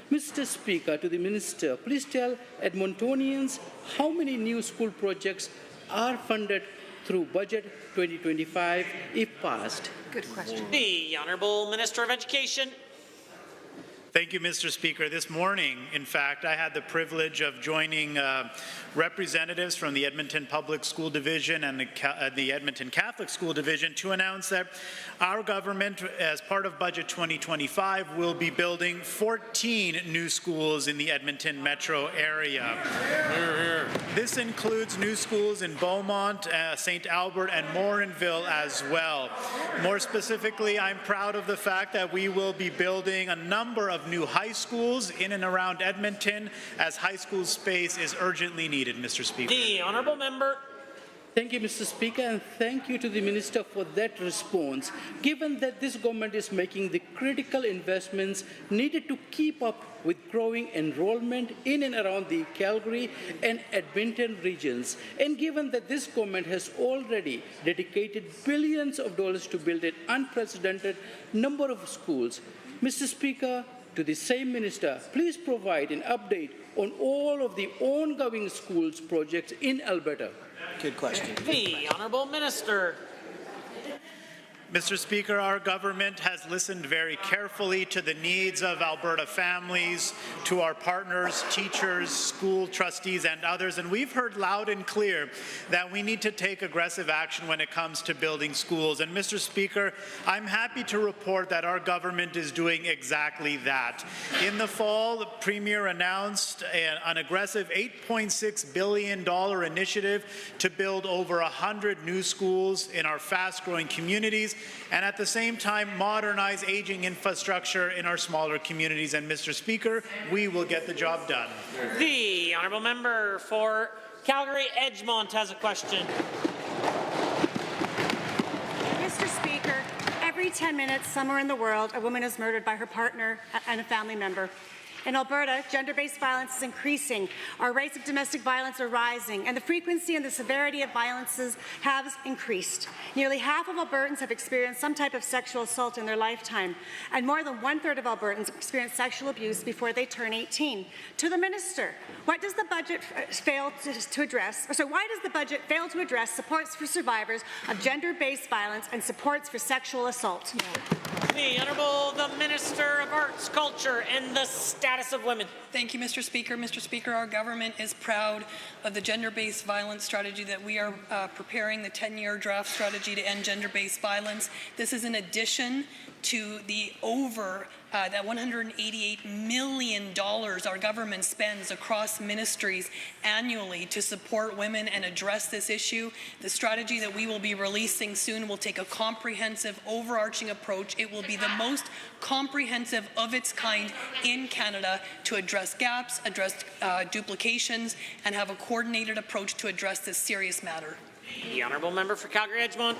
Mr. Speaker, to the Minister, please tell Edmontonians how many new school projects are funded through Budget 2025 if passed. Good question. The Honourable Minister of Education. Thank you, Mr. Speaker. This morning, in fact, I had the privilege of joining representatives from the Edmonton Public School Division and the Edmonton Catholic School Division to announce that our government, as part of Budget 2025, will be building 14 new schools in the Edmonton metro area. This includes new schools in Beaumont, St. Albert, and Morinville as well. More specifically, I'm proud of the fact that we will be building a number of new high schools in and around Edmonton, as high school space is urgently needed, Mr. Speaker. The Honourable Member. Thank you, Mr. Speaker, and thank you to the Minister for that response. Given that this government is making the critical investments needed to keep up with growing enrollment in and around the Calgary and Edmonton regions, and given that this government has already dedicated billions of dollars to build an unprecedented number of schools, Mr. Speaker, to the same minister, please provide an update on all of the ongoing schools projects in Alberta? Good question. The Honourable Minister. Mr. Speaker, our government has listened very carefully to the needs of Alberta families, to our partners, teachers, school trustees, and others, and we've heard loud and clear that we need to take aggressive action when it comes to building schools. And Mr. Speaker, I'm happy to report that our government is doing exactly that. In the fall, the Premier announced an aggressive $8.6 billion initiative to build over 100 new schools in our fast-growing communities, and at the same time modernize aging infrastructure in our smaller communities. And Mr. Speaker, we will get the job done. The Honourable Member for Calgary Edgemont has a question. Mr. Speaker, every 10 minutes somewhere in the world a woman is murdered by her partner and a family member. In Alberta, gender-based violence is increasing. Our rates of domestic violence are rising, and the frequency and the severity of violences has increased. Nearly half of Albertans have experienced some type of sexual assault in their lifetime, and more than one-third of Albertans experience sexual abuse before they turn 18. To the Minister, what does the budget fail to address? Why does the budget fail to address supports for survivors of gender-based violence and supports for sexual assault? The Honourable the Minister of Arts, Culture and the Status of Women. Thank you, Mr. Speaker. Mr. Speaker, our government is proud of the gender-based violence strategy that we are preparing, the 10-year draft strategy to end gender-based violence. This is in addition to the that $188 million our government spends across ministries annually to support women and address this issue. The strategy that we will be releasing soon will take a comprehensive, overarching approach. It will be the most comprehensive of its kind in Canada to address gaps, address duplications, and have a coordinated approach to address this serious matter. The Honourable Member for Calgary Edgemont.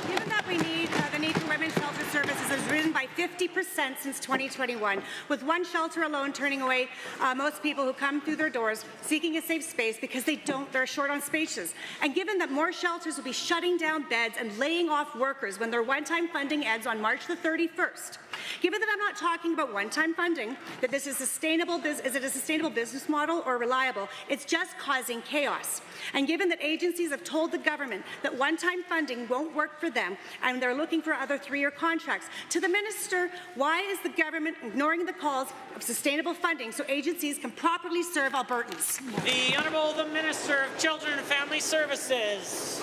Given that the need for women's shelter services has risen by 50% since 2021, with one shelter alone turning away most people who come through their doors seeking a safe space because they're short on spaces. And given that more shelters will be shutting down beds and laying off workers when their one-time funding ends on March the 31st, given that I'm not talking about one-time funding, that this is sustainable, is it a sustainable business model or reliable? It's just causing chaos. And given that agencies have told the government that one-time funding won't work for them and they're looking for other 3-year contracts, to the Minister, why is the government ignoring the calls of sustainable funding so agencies can properly serve Albertans? The Honourable the Minister of Children and Family Services.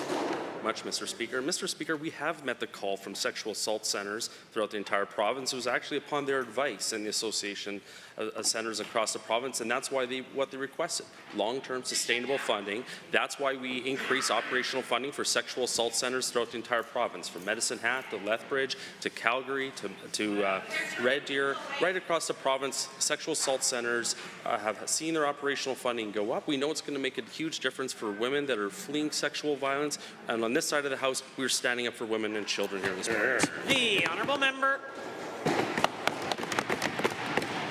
Much, Mr. Speaker. Mr. Speaker, we have met the call from sexual assault centres throughout the entire province. It was actually upon their advice and the association of centres across the province, and that's why what they requested, long-term sustainable funding. That's why we increase operational funding for sexual assault centres throughout the entire province, from Medicine Hat to Lethbridge to Calgary to Red Deer. Right across the province, sexual assault centres have seen their operational funding go up. We know it's going to make a huge difference for women that are fleeing sexual violence, and on this side of the House, we're standing up for women and children here in this province. The Honourable Member.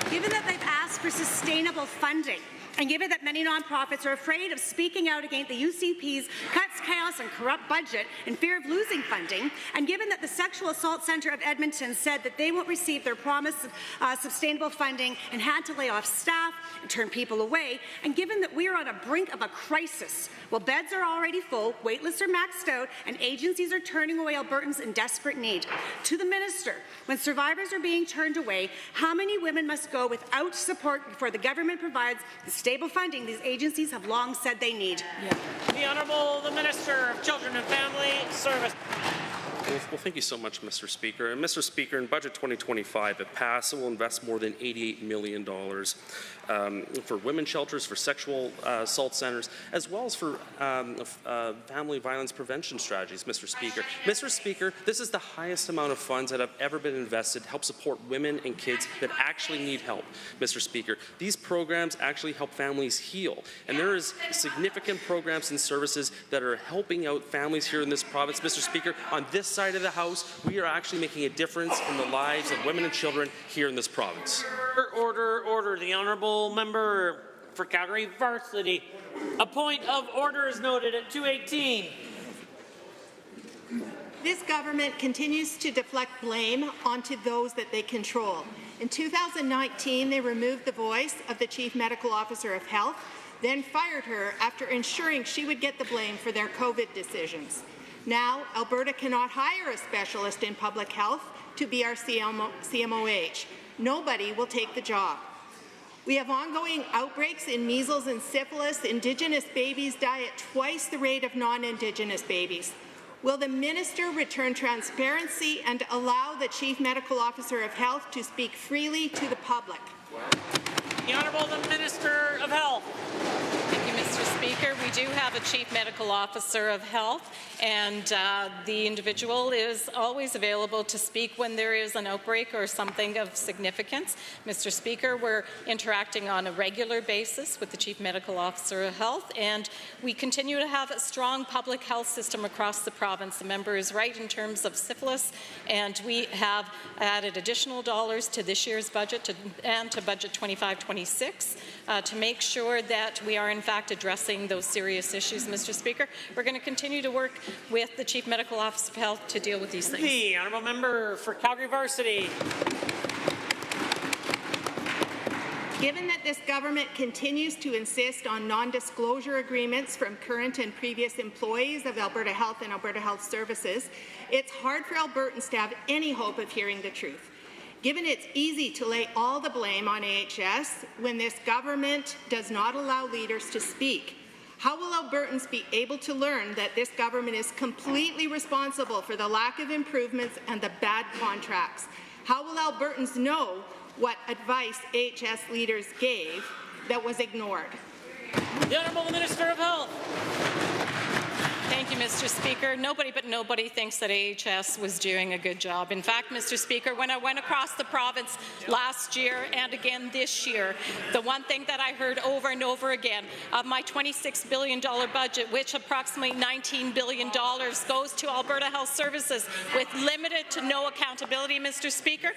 Given that they've asked for sustainable funding, and given that many nonprofits are afraid of speaking out against the UCP's cuts, chaos, and corrupt budget in fear of losing funding, and given that the Sexual Assault Centre of Edmonton said that they won't receive their promised sustainable funding and had to lay off staff and turn people away, and given that we are on a brink of a crisis, well, beds are already full, waitlists are maxed out, and agencies are turning away Albertans in desperate need. To the Minister, when survivors are being turned away, how many women must go without support before the government provides the stable funding these agencies have long said they need? The Honourable the Minister of Children and Family Services. Well, thank you so much, Mr. Speaker. And Mr. Speaker, in Budget 2025, if passed, it will invest more than $88 million for women's shelters, for sexual assault centres, as well as for family violence prevention strategies, Mr. Speaker. Mr. Speaker, this is the highest amount of funds that have ever been invested to help support women and kids that actually need help, Mr. Speaker. These programs actually help families heal, and there is significant programs and services that are helping out families here in this province, Mr. Speaker. On this side of the House, we are actually making a difference in the lives of women and children here in this province. Order. The Honourable Member for Calgary Varsity. A point of order is noted at 2:18. this government continues to deflect blame onto those that they control. In 2019, they removed the voice of the Chief Medical Officer of Health, then fired her after ensuring she would get the blame for their COVID decisions. Now, Alberta cannot hire a specialist in public health to be our CMOH. Nobody will take the job. We have ongoing outbreaks in measles and syphilis. Indigenous babies die at twice the rate of non-Indigenous babies. Will the minister return transparency and allow the Chief Medical Officer of Health to speak freely to the public? The Honourable the Minister of Health. Thank you, Mr. Speaker. We do have a Chief Medical Officer of Health, and the individual is always available to speak when there is an outbreak or something of significance. Mr. Speaker, we're interacting on a regular basis with the Chief Medical Officer of Health, and we continue to have a strong public health system across the province. The member is right in terms of syphilis, and we have added additional dollars to this year's budget and to budget 25-26 to make sure that we are in fact addressing those serious issues, Mr. Speaker. We're going to continue to work with the Chief Medical Officer of Health to deal with these things. The Honourable Member for Calgary Varsity. Given that this government continues to insist on non-disclosure agreements from current and previous employees of Alberta Health and Alberta Health Services, it's hard for Albertans to have any hope of hearing the truth. Given it's easy to lay all the blame on AHS when this government does not allow leaders to speak, how will Albertans be able to learn that this government is completely responsible for the lack of improvements and the bad contracts? How will Albertans know what advice AHS leaders gave that was ignored? The Honourable Minister of Health. Thank you, Mr. Speaker. Nobody but nobody thinks that AHS was doing a good job. In fact, Mr. Speaker, when I went across the province last year and again this year, the one thing that I heard over and over again of my $26 billion budget, which approximately $19 billion goes to Alberta Health Services with limited to no accountability, Mr. Speaker,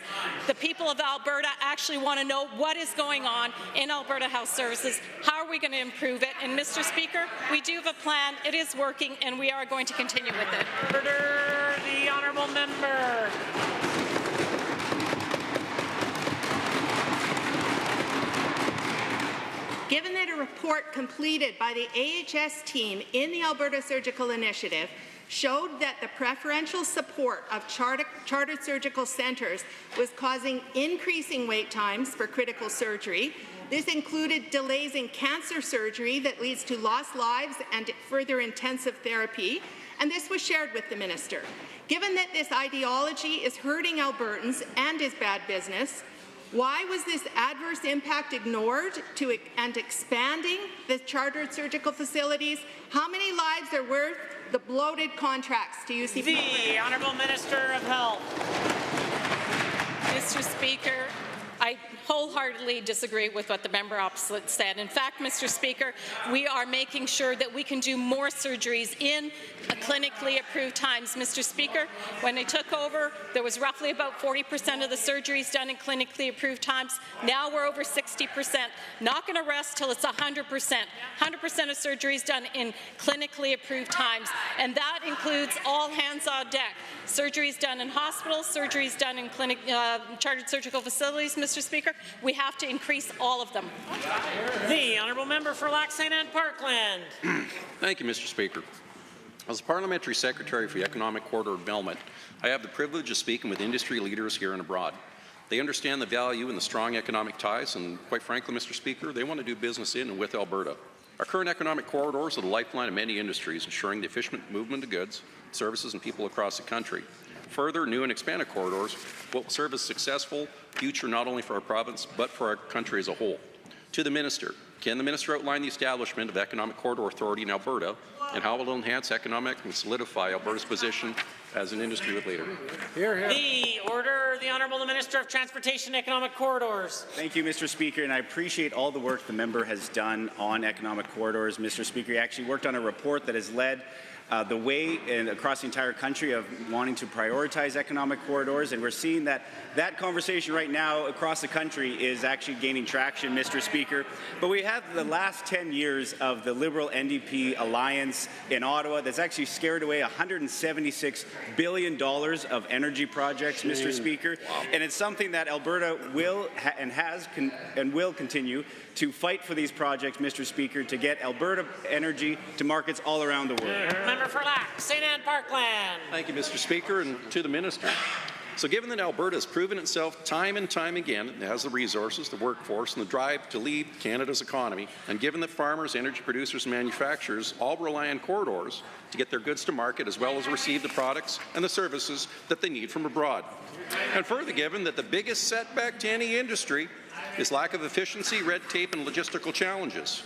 the people of Alberta actually want to know what is going on in Alberta Health Services. How are we going to improve it? And Mr. Speaker, we do have a plan. It is working, and we are going to continue with it. Order, the Honourable Member. Given that a report completed by the AHS team in the Alberta Surgical Initiative showed that the preferential support of chartered surgical centres was causing increasing wait times for critical surgery, this included delays in cancer surgery that leads to lost lives and further intensive therapy, and this was shared with the minister. Given that this ideology is hurting Albertans and is bad business, why was this adverse impact ignored and expanding the chartered surgical facilities? How many lives are worth the bloated contracts to UCP? The Honourable Minister of Health. Mr. Speaker, I wholeheartedly disagree with what the member opposite said. In fact, Mr. Speaker, we are making sure that we can do more surgeries in clinically approved times. Mr. Speaker, when I took over, there was roughly about 40% of the surgeries done in clinically approved times. Now we're over 60%. Not going to rest till it's 100%. 100% of surgeries done in clinically approved times, and that includes all hands on deck. Surgeries done in hospitals, surgeries done in chartered surgical facilities, Mr. Speaker. We have to increase all of them. The Honourable Member for Lac St. Anne Parkland. Thank you, Mr. Speaker. As Parliamentary Secretary for the Economic Corridor Development, I have the privilege of speaking with industry leaders here and abroad. They understand the value in the strong economic ties, and quite frankly, Mr. Speaker, they want to do business in and with Alberta. Our current economic corridors are the lifeline of many industries, ensuring the efficient movement of goods, services, and people across the country. Further, new and expanded corridors will serve as a successful future not only for our province, but for our country as a whole. To the Minister, can the Minister outline the establishment of the Economic Corridor Authority in Alberta and how it will enhance economic and solidify Alberta's position as an industry leader? The Order, the Honourable Minister of Transportation and Economic Corridors. Thank you, Mr. Speaker, and I appreciate all the work the member has done on economic corridors. Mr. Speaker, he actually worked on a report that has led the way and across the entire country of wanting to prioritize economic corridors, and we're seeing that conversation right now across the country is actually gaining traction, Mr. Speaker. But we have the last 10 years of the Liberal NDP alliance in Ottawa that's actually scared away $176 billion of energy projects, Mr. Speaker. Wow. And it's something that Alberta will and will continue to fight for these projects, Mr. Speaker, to get Alberta energy to markets all around the world. Member for Lac, St. Anne Parkland. Thank you, Mr. Speaker, and to the Minister. So given that Alberta has proven itself time and time again, it has the resources, the workforce, and the drive to lead Canada's economy, and given that farmers, energy producers, and manufacturers all rely on corridors to get their goods to market as well as receive the products and the services that they need from abroad. And further, given that the biggest setback to any industry is lack of efficiency, red tape, and logistical challenges.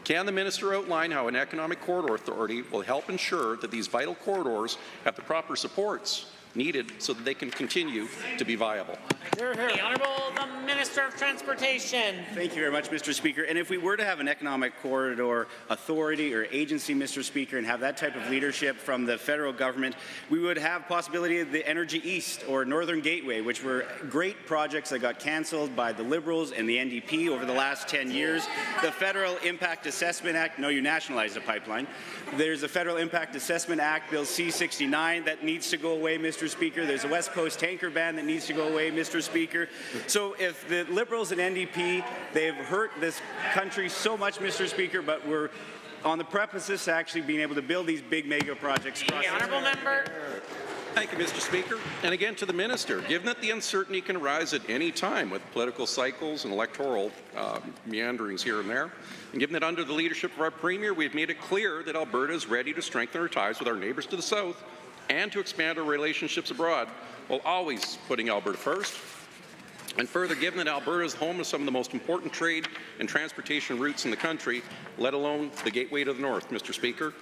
Can the Minister outline how an Economic Corridor Authority will help ensure that these vital corridors have the proper supports needed so that they can continue to be viable? The Honourable the Minister of Transportation. Thank you very much, Mr. Speaker. And if we were to have an Economic Corridor Authority or agency, Mr. Speaker, and have that type of leadership from the federal government, we would have possibility of the Energy East or Northern Gateway, which were great projects that got cancelled by the Liberals and the NDP over the last 10 years. The Federal Impact Assessment Act, no, you nationalized a pipeline. There's a Federal Impact Assessment Act, Bill C-69, that needs to go away, Mr. Speaker. There's a West Coast tanker ban that needs to go away, Mr. Speaker. So if the Liberals and NDP, they've hurt this country so much, Mr. Speaker, but we're on the precipice to actually being able to build these big mega projects. The Honourable Member. Thank you, Mr. Speaker. And again to the Minister, given that the uncertainty can arise at any time with political cycles and electoral meanderings here and there, and given that under the leadership of our Premier, we've made it clear that Alberta is ready to strengthen our ties with our neighbours to the south and to expand our relationships abroad, while always putting Alberta first. And further, given that Alberta is home to some of the most important trade and transportation routes in the country, let alone the gateway to the north, Mr. Speaker,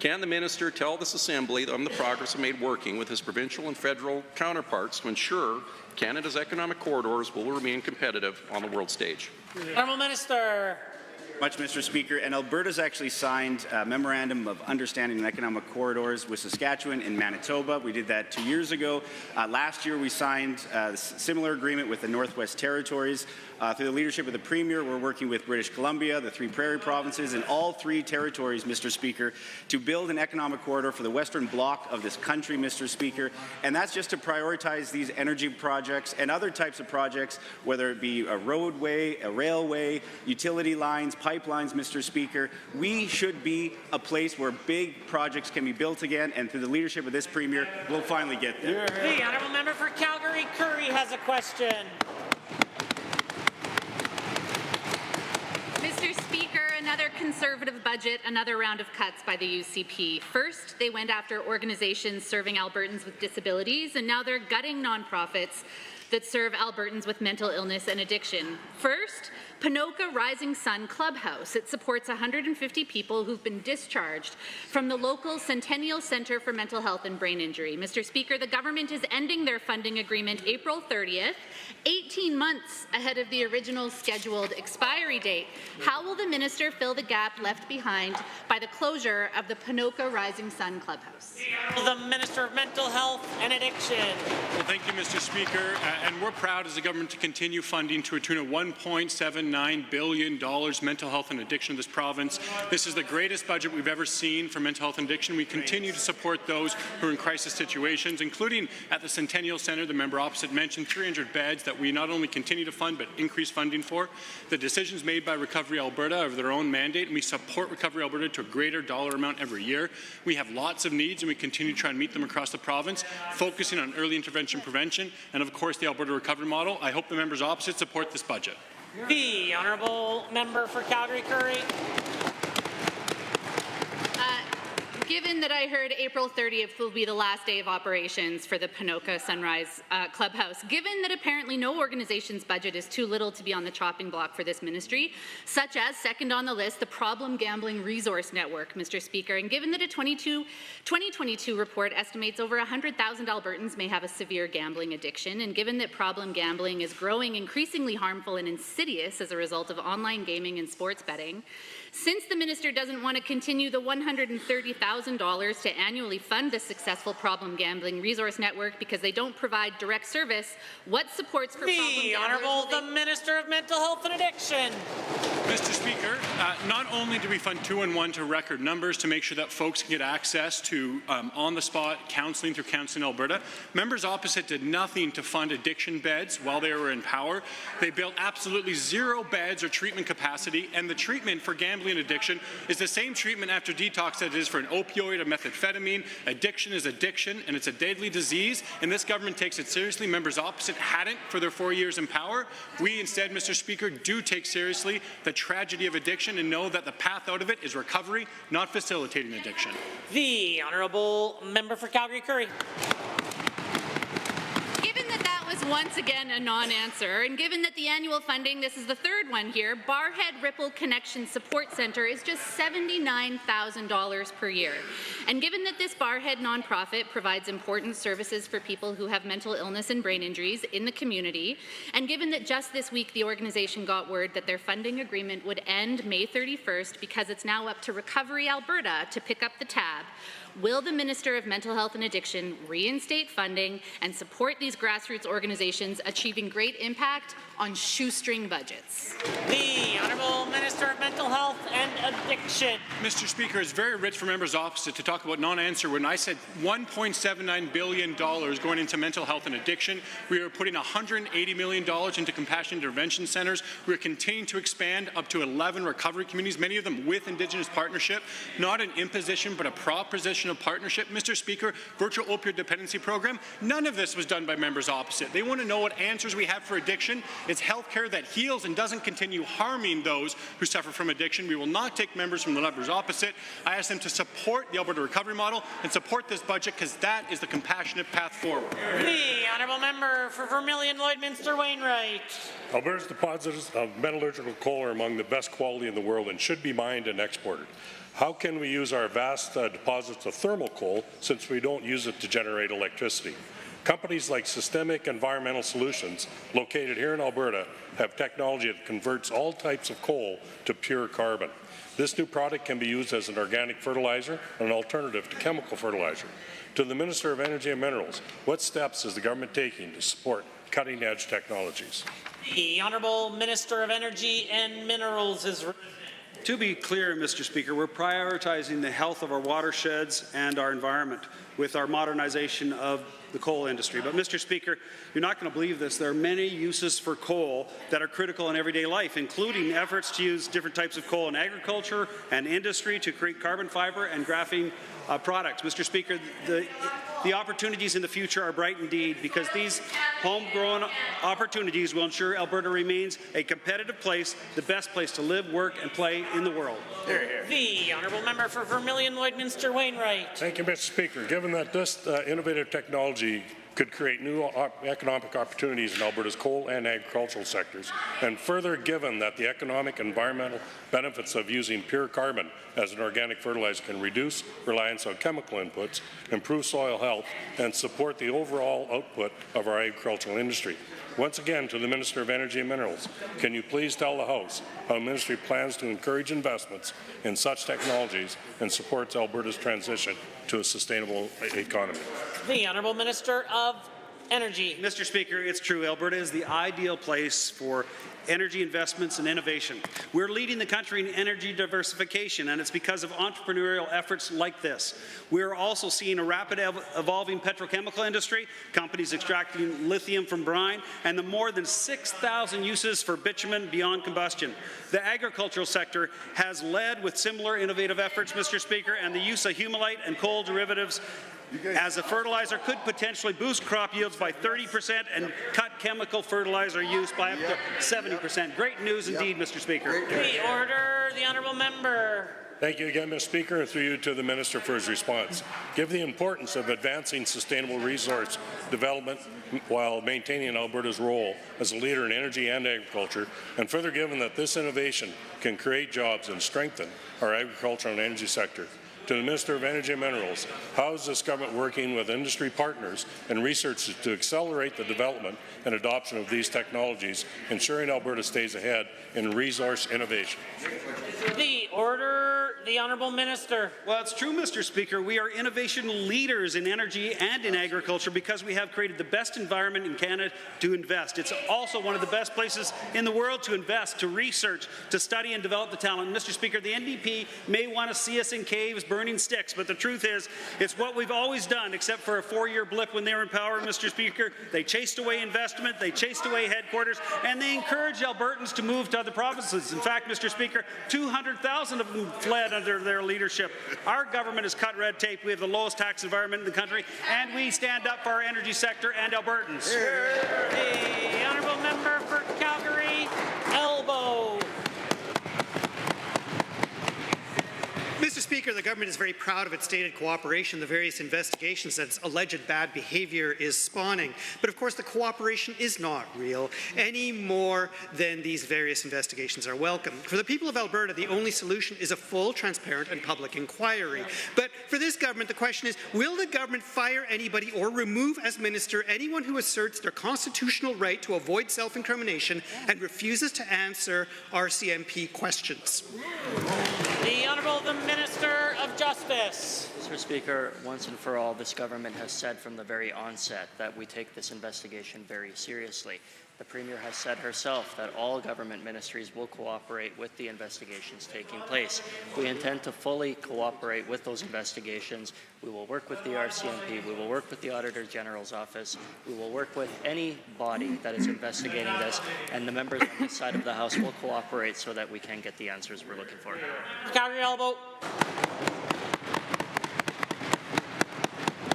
can the Minister tell this Assembly on the progress made working with his provincial and federal counterparts to ensure Canada's economic corridors will remain competitive on the world stage? Honourable Minister. Much, Mr. Speaker, and Alberta's actually signed a Memorandum of Understanding on Economic Corridors with Saskatchewan and Manitoba. We did that 2 years ago. Last year, we signed a similar agreement with the Northwest Territories. Through the leadership of the Premier, we're working with British Columbia, the 3 Prairie provinces, and all 3 territories, Mr. Speaker, to build an economic corridor for the western bloc of this country, Mr. Speaker. And that's just to prioritize these energy projects and other types of projects, whether it be a roadway, a railway, utility lines, pipelines, Mr. Speaker. We should be a place where big projects can be built again, and through the leadership of this Premier, we'll finally get there. The Honourable Member for Calgary Curry has a question. Mr. Speaker, another Conservative budget, another round of cuts by the UCP. First, they went after organizations serving Albertans with disabilities, and now they're gutting nonprofits that serve Albertans with mental illness and addiction. First, Ponoka Rising Sun Clubhouse. It supports 150 people who've been discharged from the local Centennial Centre for Mental Health and Brain Injury. Mr. Speaker, the government is ending their funding agreement April 30th, 18 months ahead of the original scheduled expiry date. How will the minister fill the gap left behind by the closure of the Ponoka Rising Sun Clubhouse? The Minister of Mental Health and Addiction. Well, thank you, Mr. Speaker. And we're proud as a government to continue funding to a tune of $1.79 billion mental health and addiction in this province. This is the greatest budget we've ever seen for mental health and addiction. We continue to support those who are in crisis situations, including at the Centennial Centre, the member opposite mentioned, 300 beds that we not only continue to fund but increase funding for. The decisions made by Recovery Alberta are their own mandate, and we support Recovery Alberta to a greater dollar amount every year. We have lots of needs, and we continue to try and meet them across the province, focusing on early intervention prevention and, of course, the Alberta Recovery Model. I hope the members opposite support this budget. The Honourable Member for Calgary Curry. Given that I heard April 30th will be the last day of operations for the Ponoka Sunrise Clubhouse, given that apparently no organization's budget is too little to be on the chopping block for this ministry, such as second on the list, the Problem Gambling Resource Network, Mr. Speaker, and given that a 2022 report estimates over 100,000 Albertans may have a severe gambling addiction, and given that problem gambling is growing increasingly harmful and insidious as a result of online gaming and sports betting, since the minister doesn't want to continue the $130,000 $100,000 to annually fund a successful problem gambling resource network because they don't provide direct service, what supports for problem gamblers? The Honourable the Minister of Mental Health and Addiction. Mr. Speaker, not only do we fund 2-in-1 to record numbers to make sure that folks can get access to on-the-spot counselling through Counselling Alberta, members opposite did nothing to fund addiction beds while they were in power. They built absolutely 0 beds or treatment capacity, and the treatment for gambling addiction is the same treatment after detox that it is for an opioid or methamphetamine. Addiction is addiction, and it's a deadly disease, and this government takes it seriously. Members opposite hadn't for their 4 years in power. We instead, Mr. Speaker, do take seriously the tragedy of addiction and know that the path out of it is recovery, not facilitating addiction. The Honourable Member for Calgary-Curry. Given that that was once again a non-answer, and given that the annual funding, this is the third one here, Barhead Ripple Connection Support Centre is just $79,000 per year. And given that this Barhead nonprofit provides important services for people who have mental illness and brain injuries in the community, and given that just this week the organization got word that their funding agreement would end May 31st because it's now up to Recovery Alberta to pick up the tab, will the Minister of Mental Health and Addiction reinstate funding and support these grassroots organizations achieving great impact on shoestring budgets? The Honourable Minister of Mental Health and Addiction. Mr. Speaker, it's very rich for members opposite to talk about non-answer when I said $1.79 billion going into mental health and addiction. We are putting $180 million into compassion intervention centres. We are continuing to expand up to 11 recovery communities, many of them with Indigenous partnership, not an imposition but a proposition of partnership. Mr. Speaker, virtual opioid dependency program, none of this was done by members opposite. They want to know what answers we have for addiction. It's health care that heals and doesn't continue harming those who suffer from addiction. We will not take members from the members opposite. I ask them to support the Alberta recovery model and support this budget because that is the compassionate path forward. The Honourable Member for Vermilion Lloydminster Wainwright. Alberta's deposits of metallurgical coal are among the best quality in the world and should be mined and exported. How can we use our vast deposits of thermal coal since we don't use it to generate electricity? Companies like Systemic Environmental Solutions, located here in Alberta, have technology that converts all types of coal to pure carbon. This new product can be used as an organic fertilizer and an alternative to chemical fertilizer. To the Minister of Energy and Minerals, what steps is the government taking to support cutting-edge technologies? The Honourable Minister of Energy and Minerals is... To be clear, Mr. Speaker, we're prioritizing the health of our watersheds and our environment with our modernization of the coal industry. But, Mr. Speaker, you're not going to believe this. There are many uses for coal that are critical in everyday life, including efforts to use different types of coal in agriculture and industry to create carbon fiber and graphene products. Mr. Speaker, the opportunities in the future are bright indeed because these homegrown opportunities will ensure Alberta remains a competitive place, the best place to live, work and play in the world. The Honourable Member for Vermilion Lloydminster Wainwright. Thank you, Mr. Speaker. Given that this innovative technology could create new economic opportunities in Alberta's coal and agricultural sectors, and further given that the economic and environmental benefits of using pure carbon as an organic fertilizer can reduce reliance on chemical inputs, improve soil health, and support the overall output of our agricultural industry. Once again, to the Minister of Energy and Minerals, can you please tell the House how the Ministry plans to encourage investments in such technologies and supports Alberta's transition to a sustainable economy? The Honourable Minister of Energy. Mr. Speaker, it's true. Alberta is the ideal place for energy investments and innovation. We're leading the country in energy diversification, and it's because of entrepreneurial efforts like this. We're also seeing a rapid evolving petrochemical industry, companies extracting lithium from brine, and the more than 6,000 uses for bitumen beyond combustion. The agricultural sector has led with similar innovative efforts, Mr. Speaker, and the use of humulite and coal derivatives as a fertilizer could potentially boost crop yields by 30% and cut chemical fertilizer use by up to 70%. Great news indeed, Mr. Speaker. The order, the Honourable Member. Thank you again, Mr. Speaker, and through you to the Minister for his response. Given the importance of advancing sustainable resource development while maintaining Alberta's role as a leader in energy and agriculture, and further given that this innovation can create jobs and strengthen our agricultural and energy sector, to the Minister of Energy and Minerals, how is this government working with industry partners and researchers to accelerate the development and adoption of these technologies, ensuring Alberta stays ahead in resource innovation? The order, The Honourable Minister. Well, it's true, Mr. Speaker. We are innovation leaders in energy and in agriculture because we have created the best environment in Canada to invest. It's also one of the best places in the world to invest, to research, to study and develop the talent. Mr. Speaker, the NDP may want to see us in caves burning sticks, but the truth is, it's what we've always done, except for a 4-year blip when they were in power, Mr. Speaker. They chased away investment, they chased away headquarters, and they encouraged Albertans to move to other provinces. In fact, Mr. Speaker, 200,000 of them fled under their leadership. Our government has cut red tape. We have the lowest tax environment in the country, and we stand up for our energy sector and Albertans. The Honourable Member for Calgary, Elbow. Mr. Speaker, the government is very proud of its stated cooperation, the various investigations that its alleged bad behaviour is spawning. But of course, the cooperation is not real any more than these various investigations are welcome. For the people of Alberta, the only solution is a full, transparent and public inquiry. But for this government, the question is, will the government fire anybody or remove as minister anyone who asserts their constitutional right to avoid self-incrimination and refuses to answer RCMP questions? The Honourable Minister of Justice. Mr. Speaker, once and for all, this government has said from the very onset that we take this investigation very seriously. The Premier has said herself that all government ministries will cooperate with the investigations taking place. We intend to fully cooperate with those investigations. We will work with the RCMP. We will work with the Auditor General's office. We will work with any body that is investigating this, and the members on this side of the House will cooperate so that we can get the answers we're looking for. Calgary Elbow.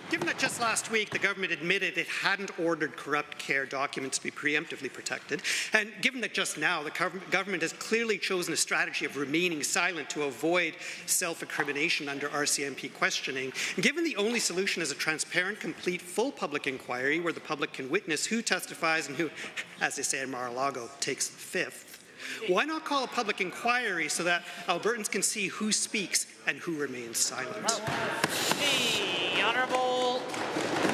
Given that just last week the government admitted it hadn't ordered corrupt care documents to be preemptively protected, and given that just now the government has clearly chosen a strategy of remaining silent to avoid self-incrimination under RCMP questioning, given the only solution is a transparent, complete, full public inquiry where the public can witness who testifies and who, as they say in Mar-a-Lago, takes the fifth, why not call a public inquiry so that Albertans can see who speaks and who remains silent? The Honourable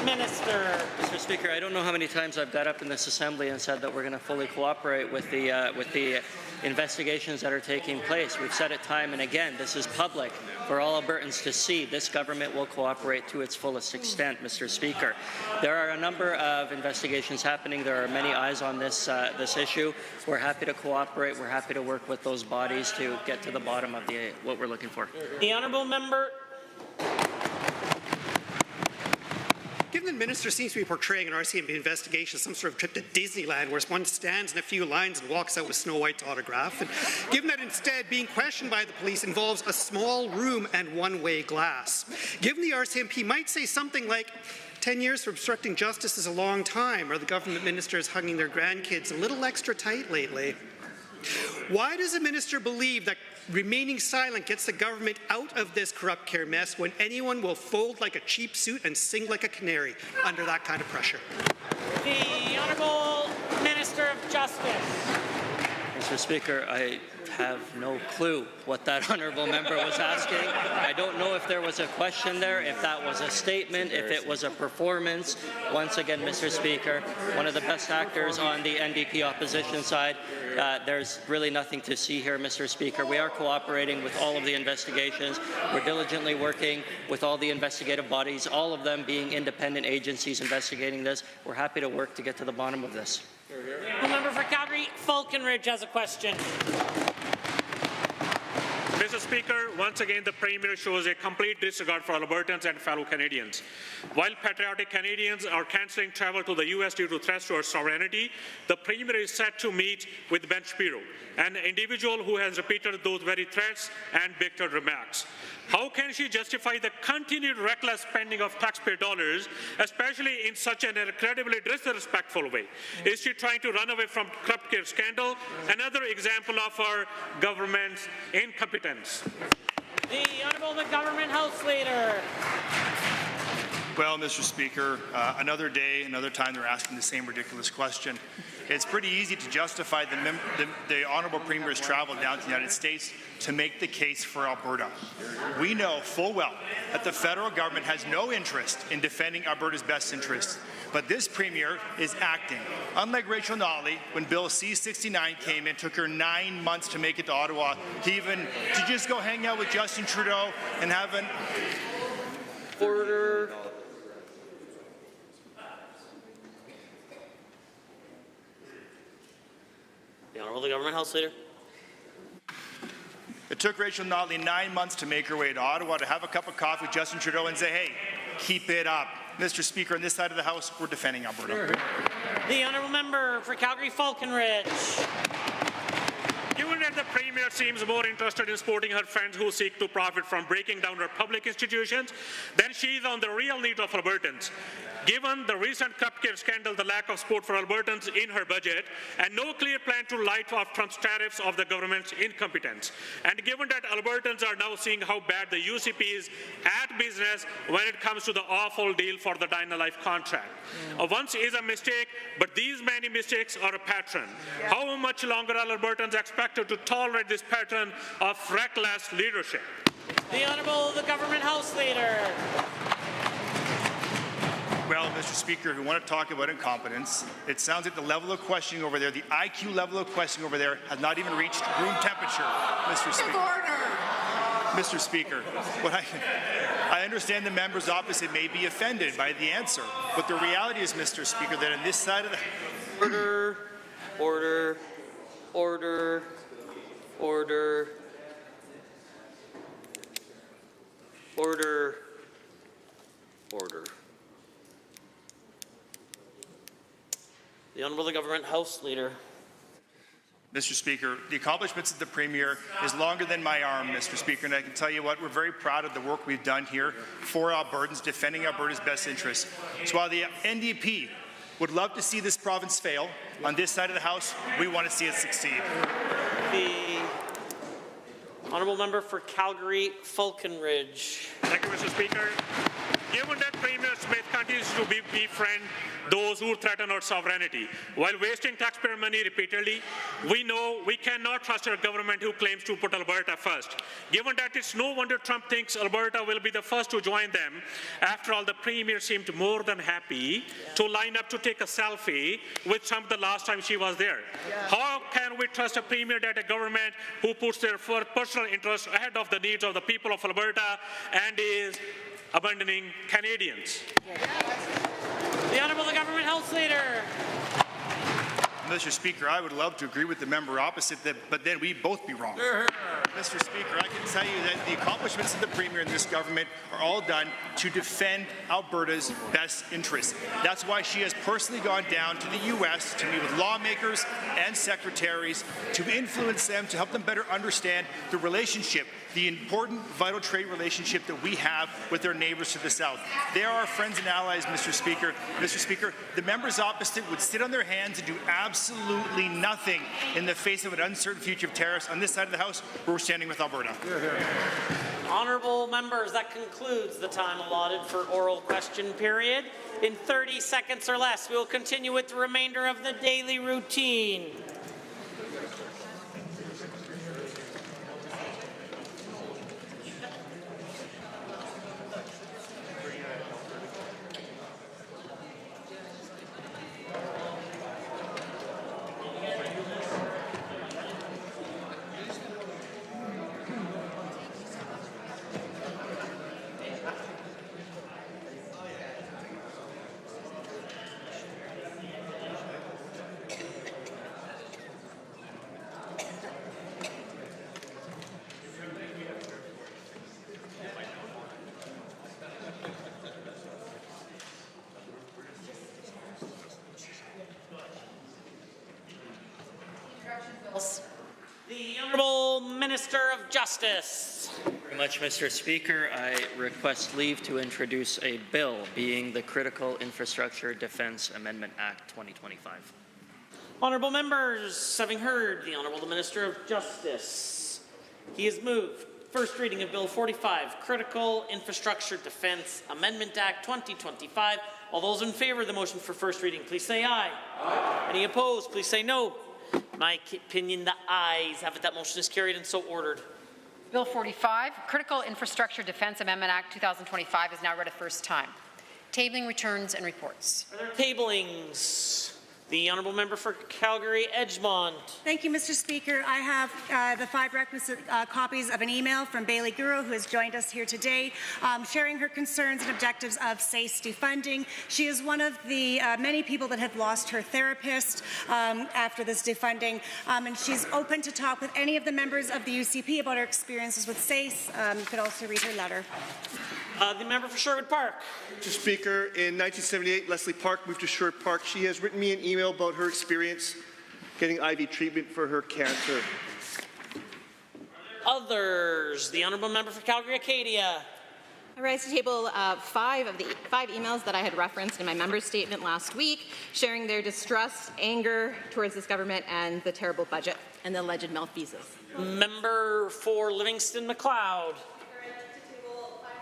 Minister. Mr. Speaker, I don't know how many times I've got up in this Assembly and said that we're going to fully cooperate with the investigations that are taking place. We've said it time and again. This is public for all Albertans to see. This government will cooperate to its fullest extent, Mr. Speaker. There are a number of investigations happening. There are many eyes on this issue. We're happy to cooperate. We're happy to work with those bodies to get to the bottom of what we're looking for. The Honourable Member. Given the minister seems to be portraying an RCMP investigation as some sort of trip to Disneyland where one stands in a few lines and walks out with Snow White's autograph, and given that instead being questioned by the police involves a small room and one-way glass, given the RCMP might say something like, 10 years for obstructing justice is a long time, or the government minister is hugging their grandkids a little extra tight lately. Why does the minister believe that remaining silent gets the government out of this corrupt care mess when anyone will fold like a cheap suit and sing like a canary under that kind of pressure? The Honourable Minister of Justice. Mr. Speaker, I have no clue what that honourable member was asking. I don't know if there was a question there, if that was a statement, if it was a performance. Once again, Mr. Speaker, one of the best actors on the NDP opposition side. There's really nothing to see here, Mr. Speaker. We are cooperating with all of the investigations. We're diligently working with all the investigative bodies, all of them being independent agencies investigating this. We're happy to work to get to the bottom of this. The member for Calgary, Falconridge has a question. Mr. Speaker, once again the Premier shows a complete disregard for Albertans and fellow Canadians. While patriotic Canadians are cancelling travel to the US due to threats to our sovereignty, the Premier is set to meet with Ben Shapiro, an individual who has repeated those very threats and bigoted remarks. How can she justify the continued reckless spending of taxpayer dollars, especially in such an incredibly disrespectful way? Is she trying to run away from corrupt care scandal? Another example of our government's incompetence. The Honourable Government House Leader. Well, Mr. Speaker, another day, another time they're asking the same ridiculous question. it's pretty easy to justify the Honourable Premier's travel down to the United States to make the case for Alberta. We know full well that the federal government has no interest in defending Alberta's best interests, but this Premier is acting. Unlike Rachel Notley, when Bill C-69 came in, took her 9 months to make it to Ottawa, to just go hang out with Justin Trudeau and have an... Order. The Honourable the Government House Leader. It took Rachel Notley 9 months to make her way to Ottawa to have a cup of coffee with Justin Trudeau and say, hey, keep it up. Mr. Speaker, on this side of the House, we're defending Alberta. The Honourable Member for Calgary-Falconridge. Given that the Premier seems more interested in supporting her friends who seek to profit from breaking down our public institutions than she is on the real needs of Albertans. Given the recent cupcake scandal, the lack of support for Albertans in her budget, and no clear plan to light off Trump's tariffs of the government's incompetence, and given that Albertans are now seeing how bad the UCP is at business when it comes to the awful deal for the Dynalife contract. Once is a mistake, but these many mistakes are a pattern. How much longer are Albertans expected to tolerate this pattern of reckless leadership? The Honourable the Government House Leader. Well, Mr. Speaker, if we want to talk about incompetence, it sounds like the level of questioning over there, the IQ level of questioning over there, has not even reached room temperature, Mr. Speaker. Mr. Speaker, I understand the members opposite may be offended by the answer, but the reality is, Mr. Speaker, that on this side of the... Order, order, order, order, order, order. The Honourable the Government House Leader. Mr. Speaker, the accomplishments of the Premier is longer than my arm, Mr. Speaker, and I can tell you what, we're very proud of the work we've done here for Albertans, defending Alberta's best interests. So while the NDP would love to see this province fail, on this side of the House, we want to see it succeed. The Honourable Member for Calgary-Falconridge. Thank you, Mr. Speaker. Given that Premier Smith continues to befriend those who threaten our sovereignty, while wasting taxpayer money repeatedly, we know we cannot trust a government who claims to put Alberta first. Given that, it's no wonder Trump thinks Alberta will be the first to join them. After all, the Premier seemed more than happy to line up to take a selfie with Trump the last time she was there. How can we trust a Premier that a government who puts their personal interests ahead of the needs of the people of Alberta and is abandoning Canadians? The Honourable the Government House Leader. Mr. Speaker, I would love to agree with the member opposite, but then we'd both be wrong. Mr. Speaker, I can tell you that the accomplishments of the Premier and this government are all done to defend Alberta's best interests. That's why she has personally gone down to the U.S. to meet with lawmakers and secretaries to influence them, to help them better understand the relationship, the important, vital trade relationship that we have with our neighbours to the south. They are our friends and allies, Mr. Speaker. Mr. Speaker, the members opposite would sit on their hands and do absolutely nothing in the face of an uncertain future of tariffs. On this side of the House, we're standing with Alberta. Honourable members, that concludes the time allotted for oral question period. In 30 seconds or less, we will continue with the remainder of the daily routine. The Honourable Minister of Justice. Thank you very much, Mr. Speaker. I request leave to introduce a bill being the Critical Infrastructure Defence Amendment Act 2025. Honourable members, having heard the Honourable Minister of Justice, he has moved first reading of Bill 45, Critical Infrastructure Defence Amendment Act 2025, All those in favour of the motion for first reading, please say aye. Aye. Any opposed, please say no. In my opinion, the ayes have it. That motion is carried and so ordered. Bill 45, Critical Infrastructure Defence Amendment Act 2025 is now read a first time. Tabling, returns and reports. Are there tablings? The Honourable Member for Calgary Edgemont. Thank you, Mr. Speaker. I have the 5 requisite copies of an email from Bailey Guru, who has joined us here today, sharing her concerns and objectives of SACE defunding. She is one of the many people that have lost her therapist after this defunding, and she's open to talk with any of the members of the UCP about her experiences with SACE. You could also read her letter. The member for Sherwood Park. Mr. Speaker, in 1978, Leslie Park moved to Sherwood Park. She has written me an email about her experience getting IV treatment for her cancer. Others. The Honourable Member for Calgary Acadia. I rise to table 5 of the 5 emails that I had referenced in my member's statement last week, sharing their distress, anger towards this government and the terrible budget and the alleged malfeasance. Member for Livingston McLeod.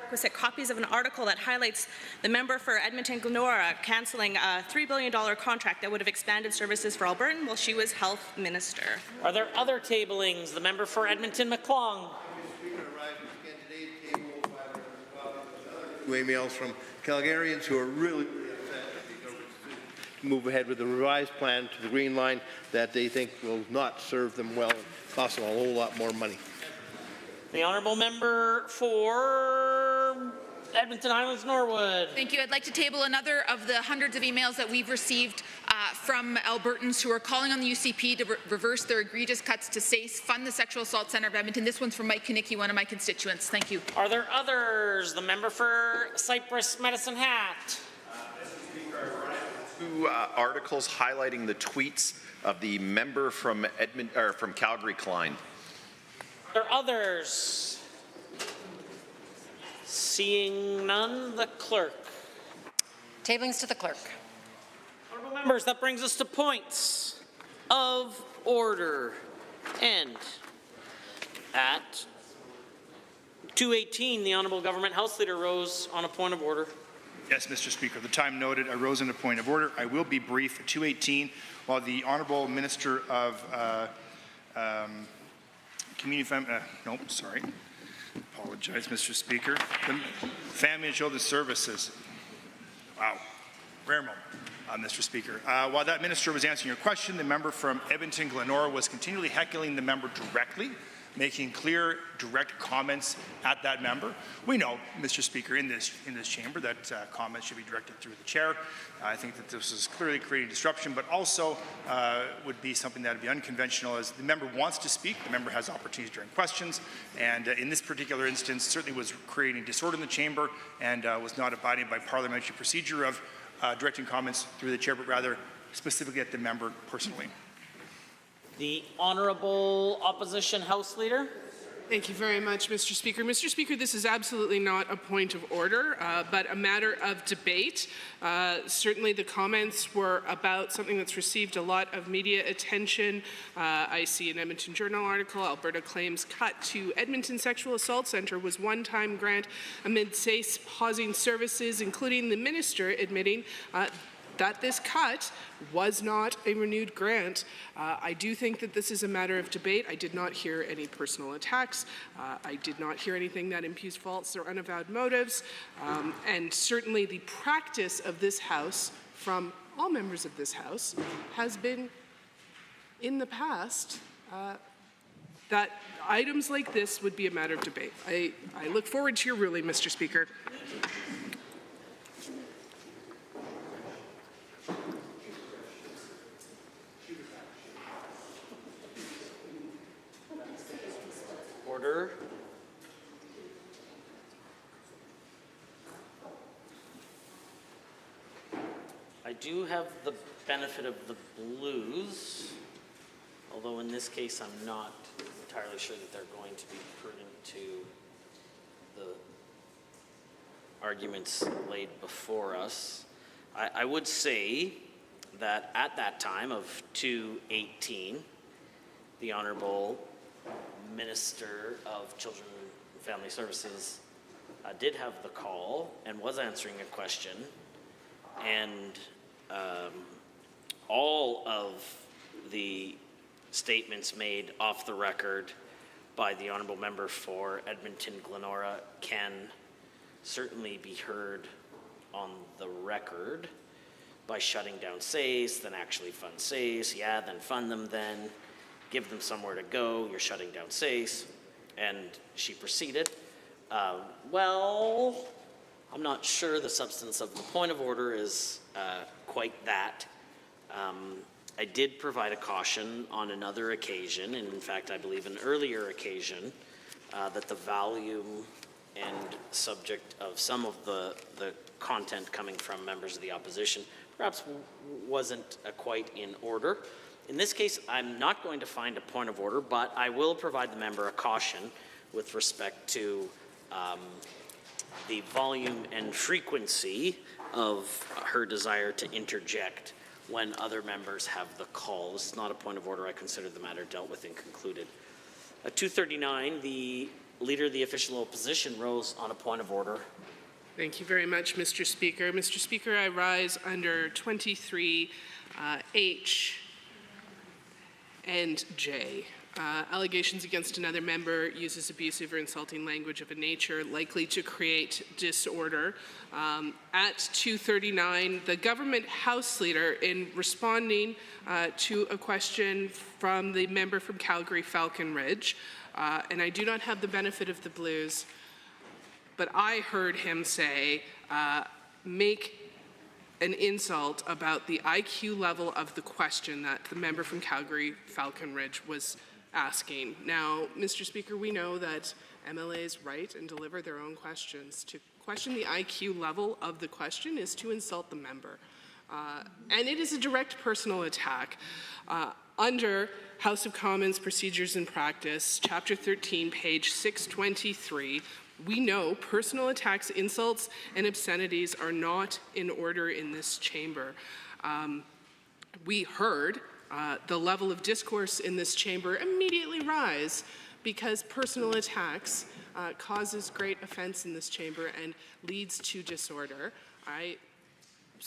Requisite copies of an article that highlights the member for Edmonton Glenora cancelling a $3 billion contract that would have expanded services for Albertan while she was health minister. Are there other tablings? The member for Edmonton McClung. Emails from Calgarians who are really upset that the government to move ahead with the revised plan to the Green Line that they think will not serve them well and cost them a whole lot more money. The Honourable Member for Edmonton Highlands Norwood. Thank you. I'd like to table another of the hundreds of emails that we've received from Albertans who are calling on the UCP to reverse their egregious cuts to SACE, fund the Sexual Assault Centre of Edmonton. This one's from Mike Kanicki, one of my constituents. Thank you. Are there others? The member for Cypress Medicine Hat. Two articles highlighting the tweets of the member from Calgary Klein. Are there others? Seeing none, the clerk. Tablings to the clerk. Honourable members, that brings us to points of order. And at 2:18, the Honourable Government House Leader rose on a point of order. Yes, Mr. Speaker. The time noted, I rose on a point of order. I will be brief. At 2:18, while the Honourable Minister of Apologize, Mr. Speaker. The Family and Children's Services. Wow. Rare moment, Mr. Speaker. While that minister was answering your question, the member from Edmonton Glenora was continually heckling the member directly, making clear, direct comments at that member. We know, Mr. Speaker, in this chamber that comments should be directed through the chair. I think that this is clearly creating disruption, but also would be something that would be unconventional. As the member wants to speak, the member has opportunities during questions, and in this particular instance, certainly was creating disorder in the chamber and was not abiding by parliamentary procedure of directing comments through the chair, but rather specifically at the member personally. The Honourable Opposition House Leader. Thank you very much, Mr. Speaker. Mr. Speaker, this is absolutely not a point of order, but a matter of debate. Certainly the comments were about something that's received a lot of media attention. I see an Edmonton Journal article, Alberta claims cut to Edmonton Sexual Assault Centre was one-time grant amid SACE pausing services, including the minister admitting that this cut was not a renewed grant. I do think that this is a matter of debate. I did not hear any personal attacks. I did not hear anything that imputes false or unavowed motives. And certainly the practice of this House, from all members of this House, has been in the past that items like this would be a matter of debate. I look forward to your ruling, Mr. Speaker. Order. I do have the benefit of the blues, although in this case I'm not entirely sure that they're going to be pertinent to the arguments laid before us. I would say that at that time of 2:18, the Honourable Minister of Children and Family Services did have the call and was answering a question and all of the statements made off the record by the honourable member for Edmonton-Glenora can certainly be heard on the record by shutting down SACE, then actually fund SACE, yeah, then fund them then, give them somewhere to go, you're shutting down SACE. And she proceeded, well, I'm not sure the substance of the point of order is quite that. I did provide a caution on another occasion, and in fact, I believe an earlier occasion, that the volume and subject of some of the content coming from members of the opposition perhaps wasn't quite in order. In this case, I'm not going to find a point of order, but I will provide the member a caution with respect to the volume and frequency of her desire to interject when other members have the call. This is not a point of order. I consider the matter dealt with and concluded. At 2:39, the Leader of the Official Opposition rose on a point of order. Thank you very much, Mr. Speaker. Mr. Speaker, I rise under 23H and J. Allegations against another member uses abusive or insulting language of a nature likely to create disorder. At 2:39, the government House Leader, in responding to a question from the member from Calgary Falcon Ridge, and I do not have the benefit of the blues, but I heard him say, make an insult about the IQ level of the question that the member from Calgary Falcon Ridge was asking. Now, Mr. Speaker, we know that MLAs write and deliver their own questions. To question the IQ level of the question is to insult the member. And it is a direct personal attack. Under House of Commons Procedures and Practice, Chapter 13, page 623, we know personal attacks, insults, and obscenities are not in order in this chamber. We heard the level of discourse in this chamber immediately rise because personal attacks causes great offense in this chamber and leads to disorder. I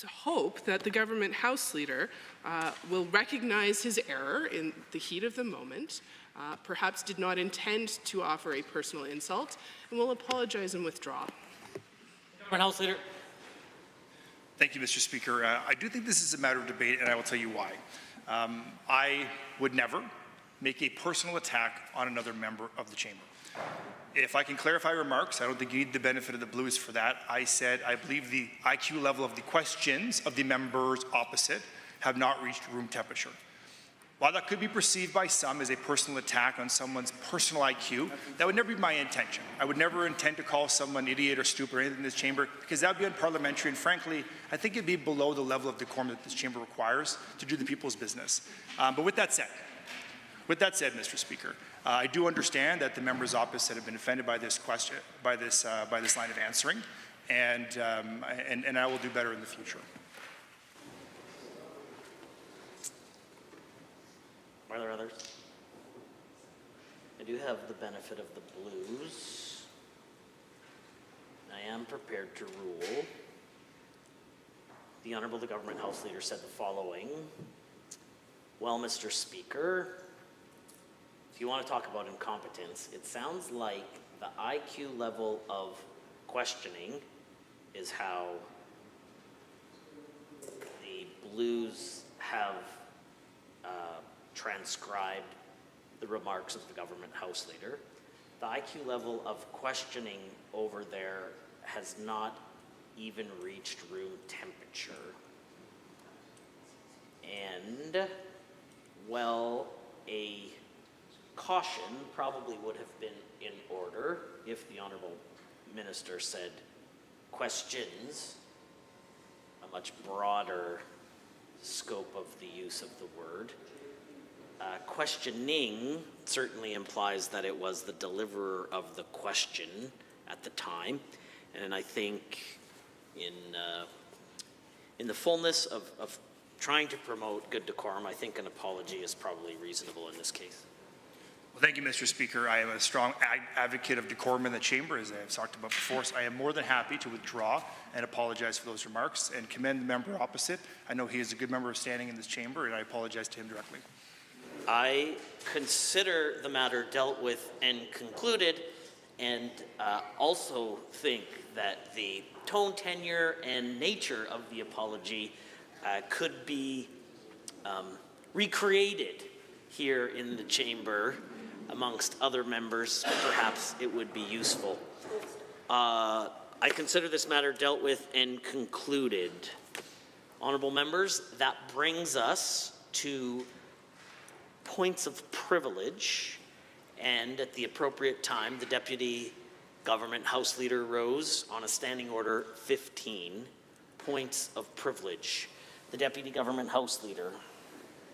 hope that the government House Leader will recognize his error in the heat of the moment, perhaps did not intend to offer a personal insult, and will apologize and withdraw. Government House Leader. Thank you, Mr. Speaker. I do think this is a matter of debate, and I will tell you why. I would never make a personal attack on another member of the chamber. If I can clarify remarks, I don't think you need the benefit of the blues for that. I said I believe the IQ level of the questions of the members opposite have not reached room temperature. While that could be perceived by some as a personal attack on someone's personal IQ, that would never be my intention. I would never intend to call someone idiot or stupid or anything in this chamber, because that would be unparliamentary, and frankly, I think it'd be below the level of decorum that this chamber requires to do the people's business. But with that said, Mr. Speaker, I do understand that the members opposite have been offended by this question, by this line of answering, and I will do better in the future. Are there others? I do have the benefit of the blues. I am prepared to rule. The Honourable Government House Leader said the following. Well, Mr. Speaker, if you want to talk about incompetence, it sounds like the IQ level of questioning is how the blues have transcribed the remarks of the Government House Leader. The IQ level of questioning over there has not even reached room temperature. And, well, a caution probably would have been in order if the Honourable Minister said questions, a much broader scope of the use of the word. Questioning certainly implies that it was the deliverer of the question at the time, and I think in the fullness of trying to promote good decorum, I think an apology is probably reasonable in this case. Thank you, Mr. Speaker. I am a strong advocate of decorum in the chamber, as I have talked about before. So I am more than happy to withdraw and apologize for those remarks and commend the member opposite. I know he is a good member of standing in this chamber, and I apologize to him directly. I consider the matter dealt with and concluded, and also think that the tone, tenure, and nature of the apology could be recreated here in the chamber amongst other members. Perhaps it would be useful. I consider this matter dealt with and concluded. Honourable members, that brings us to points of privilege, and at the appropriate time, the Deputy Government House Leader rose on a standing order 15, points of privilege. The Deputy Government House Leader.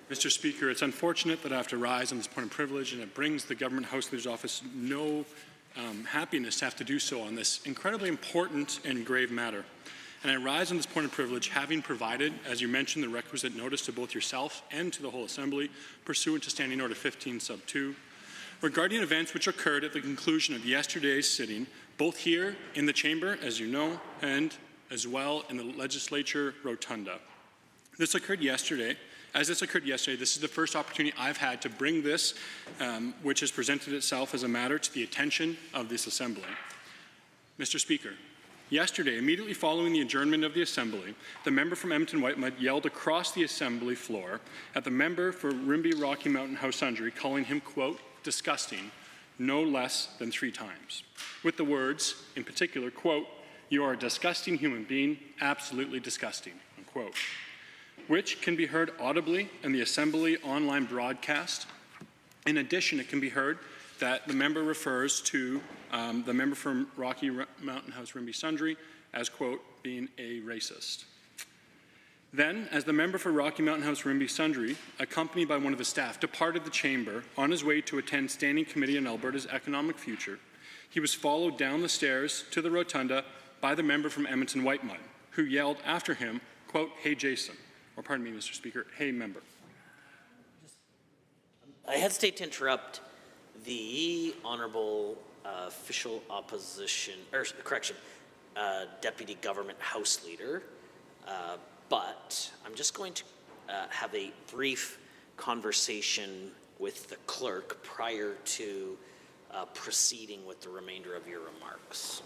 Mr. Speaker, it's unfortunate that I have to rise on this point of privilege, and it brings the Government House Leader's office no happiness to have to do so on this incredibly important and grave matter. And I rise on this point of privilege having provided, as you mentioned, the requisite notice to both yourself and to the whole Assembly, pursuant to Standing Order 15 sub 2, regarding events which occurred at the conclusion of yesterday's sitting, both here in the chamber, as you know, and as well in the Legislature Rotunda. This occurred yesterday. As this occurred yesterday, this is the first opportunity I've had to bring this, which has presented itself as a matter, to the attention of this Assembly. Mr. Speaker, yesterday, immediately following the adjournment of the Assembly, the member from Edmonton-Whitemud yelled across the Assembly floor at the member for Rimbey Rocky Mountain House Sundry, calling him, quote, disgusting, no less than 3 times, with the words, in particular, quote, you are a disgusting human being, absolutely disgusting, unquote, which can be heard audibly in the Assembly online broadcast. In addition, it can be heard that the member refers to the member from Rocky Mountain House Rimbey Sundry as, quote, being a racist. Then, as the member for Rocky Mountain House Rimbey Sundry, accompanied by one of his staff, departed the chamber on his way to attend Standing Committee on Alberta's Economic Future, he was followed down the stairs to the rotunda by the member from Edmonton-Whitemud, who yelled after him, quote, hey Jason, or pardon me, Mr. Speaker, hey member. I hesitate to interrupt the Honourable Official Opposition, or correction, Deputy Government House Leader, but I'm just going to have a brief conversation with the clerk prior to proceeding with the remainder of your remarks.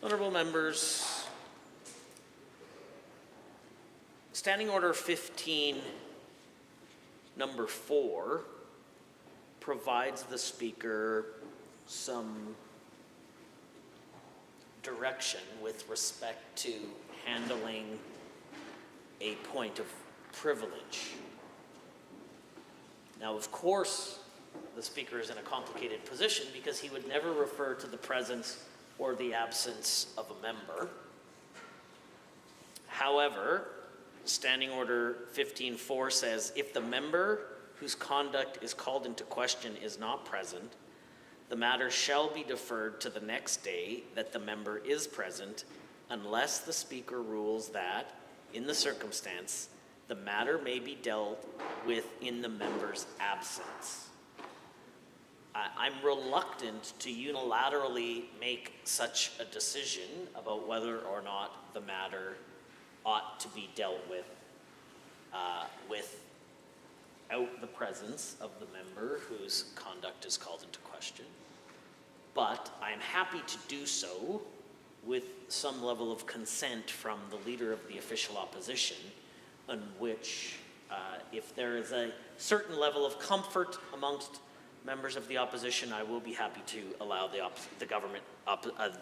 Honourable members, Standing Order 15, number 4, provides the Speaker some direction with respect to handling a point of privilege. Now, of course, the Speaker is in a complicated position because he would never refer to the presence or the absence of a member. However, Standing Order 15.4 says, if the member whose conduct is called into question is not present, the matter shall be deferred to the next day that the member is present, unless the Speaker rules that, in the circumstance, the matter may be dealt with in the member's absence. I'm reluctant to unilaterally make such a decision about whether or not the matter ought to be dealt with without the presence of the member whose conduct is called into question. But I'm happy to do so with some level of consent from the Leader of the Official Opposition, on which If there is a certain level of comfort amongst members of the opposition, I will be happy to allow the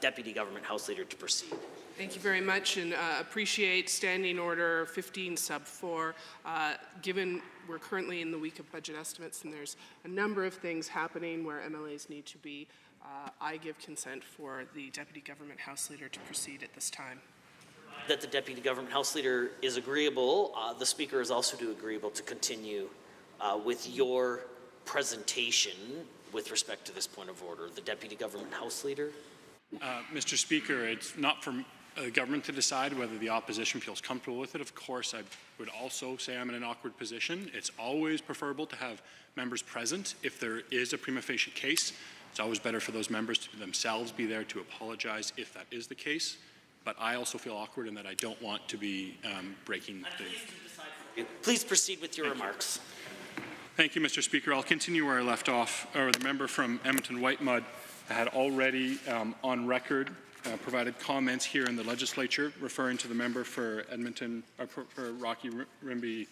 Deputy Government House Leader to proceed. Thank you very much, and appreciate Standing Order 15 sub 4. Given we're currently in the week of budget estimates and there's a number of things happening where MLAs need to be, I give consent for the Deputy Government House Leader to proceed at this time. That the Deputy Government House Leader is agreeable, the Speaker is also agreeable to continue with your presentation with respect to this point of order. The Deputy Government House Leader. Mr. Speaker, it's not for the government to decide whether the opposition feels comfortable with it. Of course, I would also say I'm in an awkward position. It's always preferable to have members present if there is a prima facie case. It's always better for those members to themselves be there to apologize if that is the case. But I also feel awkward in that I don't want to be breaking the... Please proceed with your remarks. Thank you, Mr. Speaker. I'll continue where I left off. The member from Edmonton-Whitemud had already on record provided comments here in the legislature referring to the member for Edmonton, for Rocky Rimby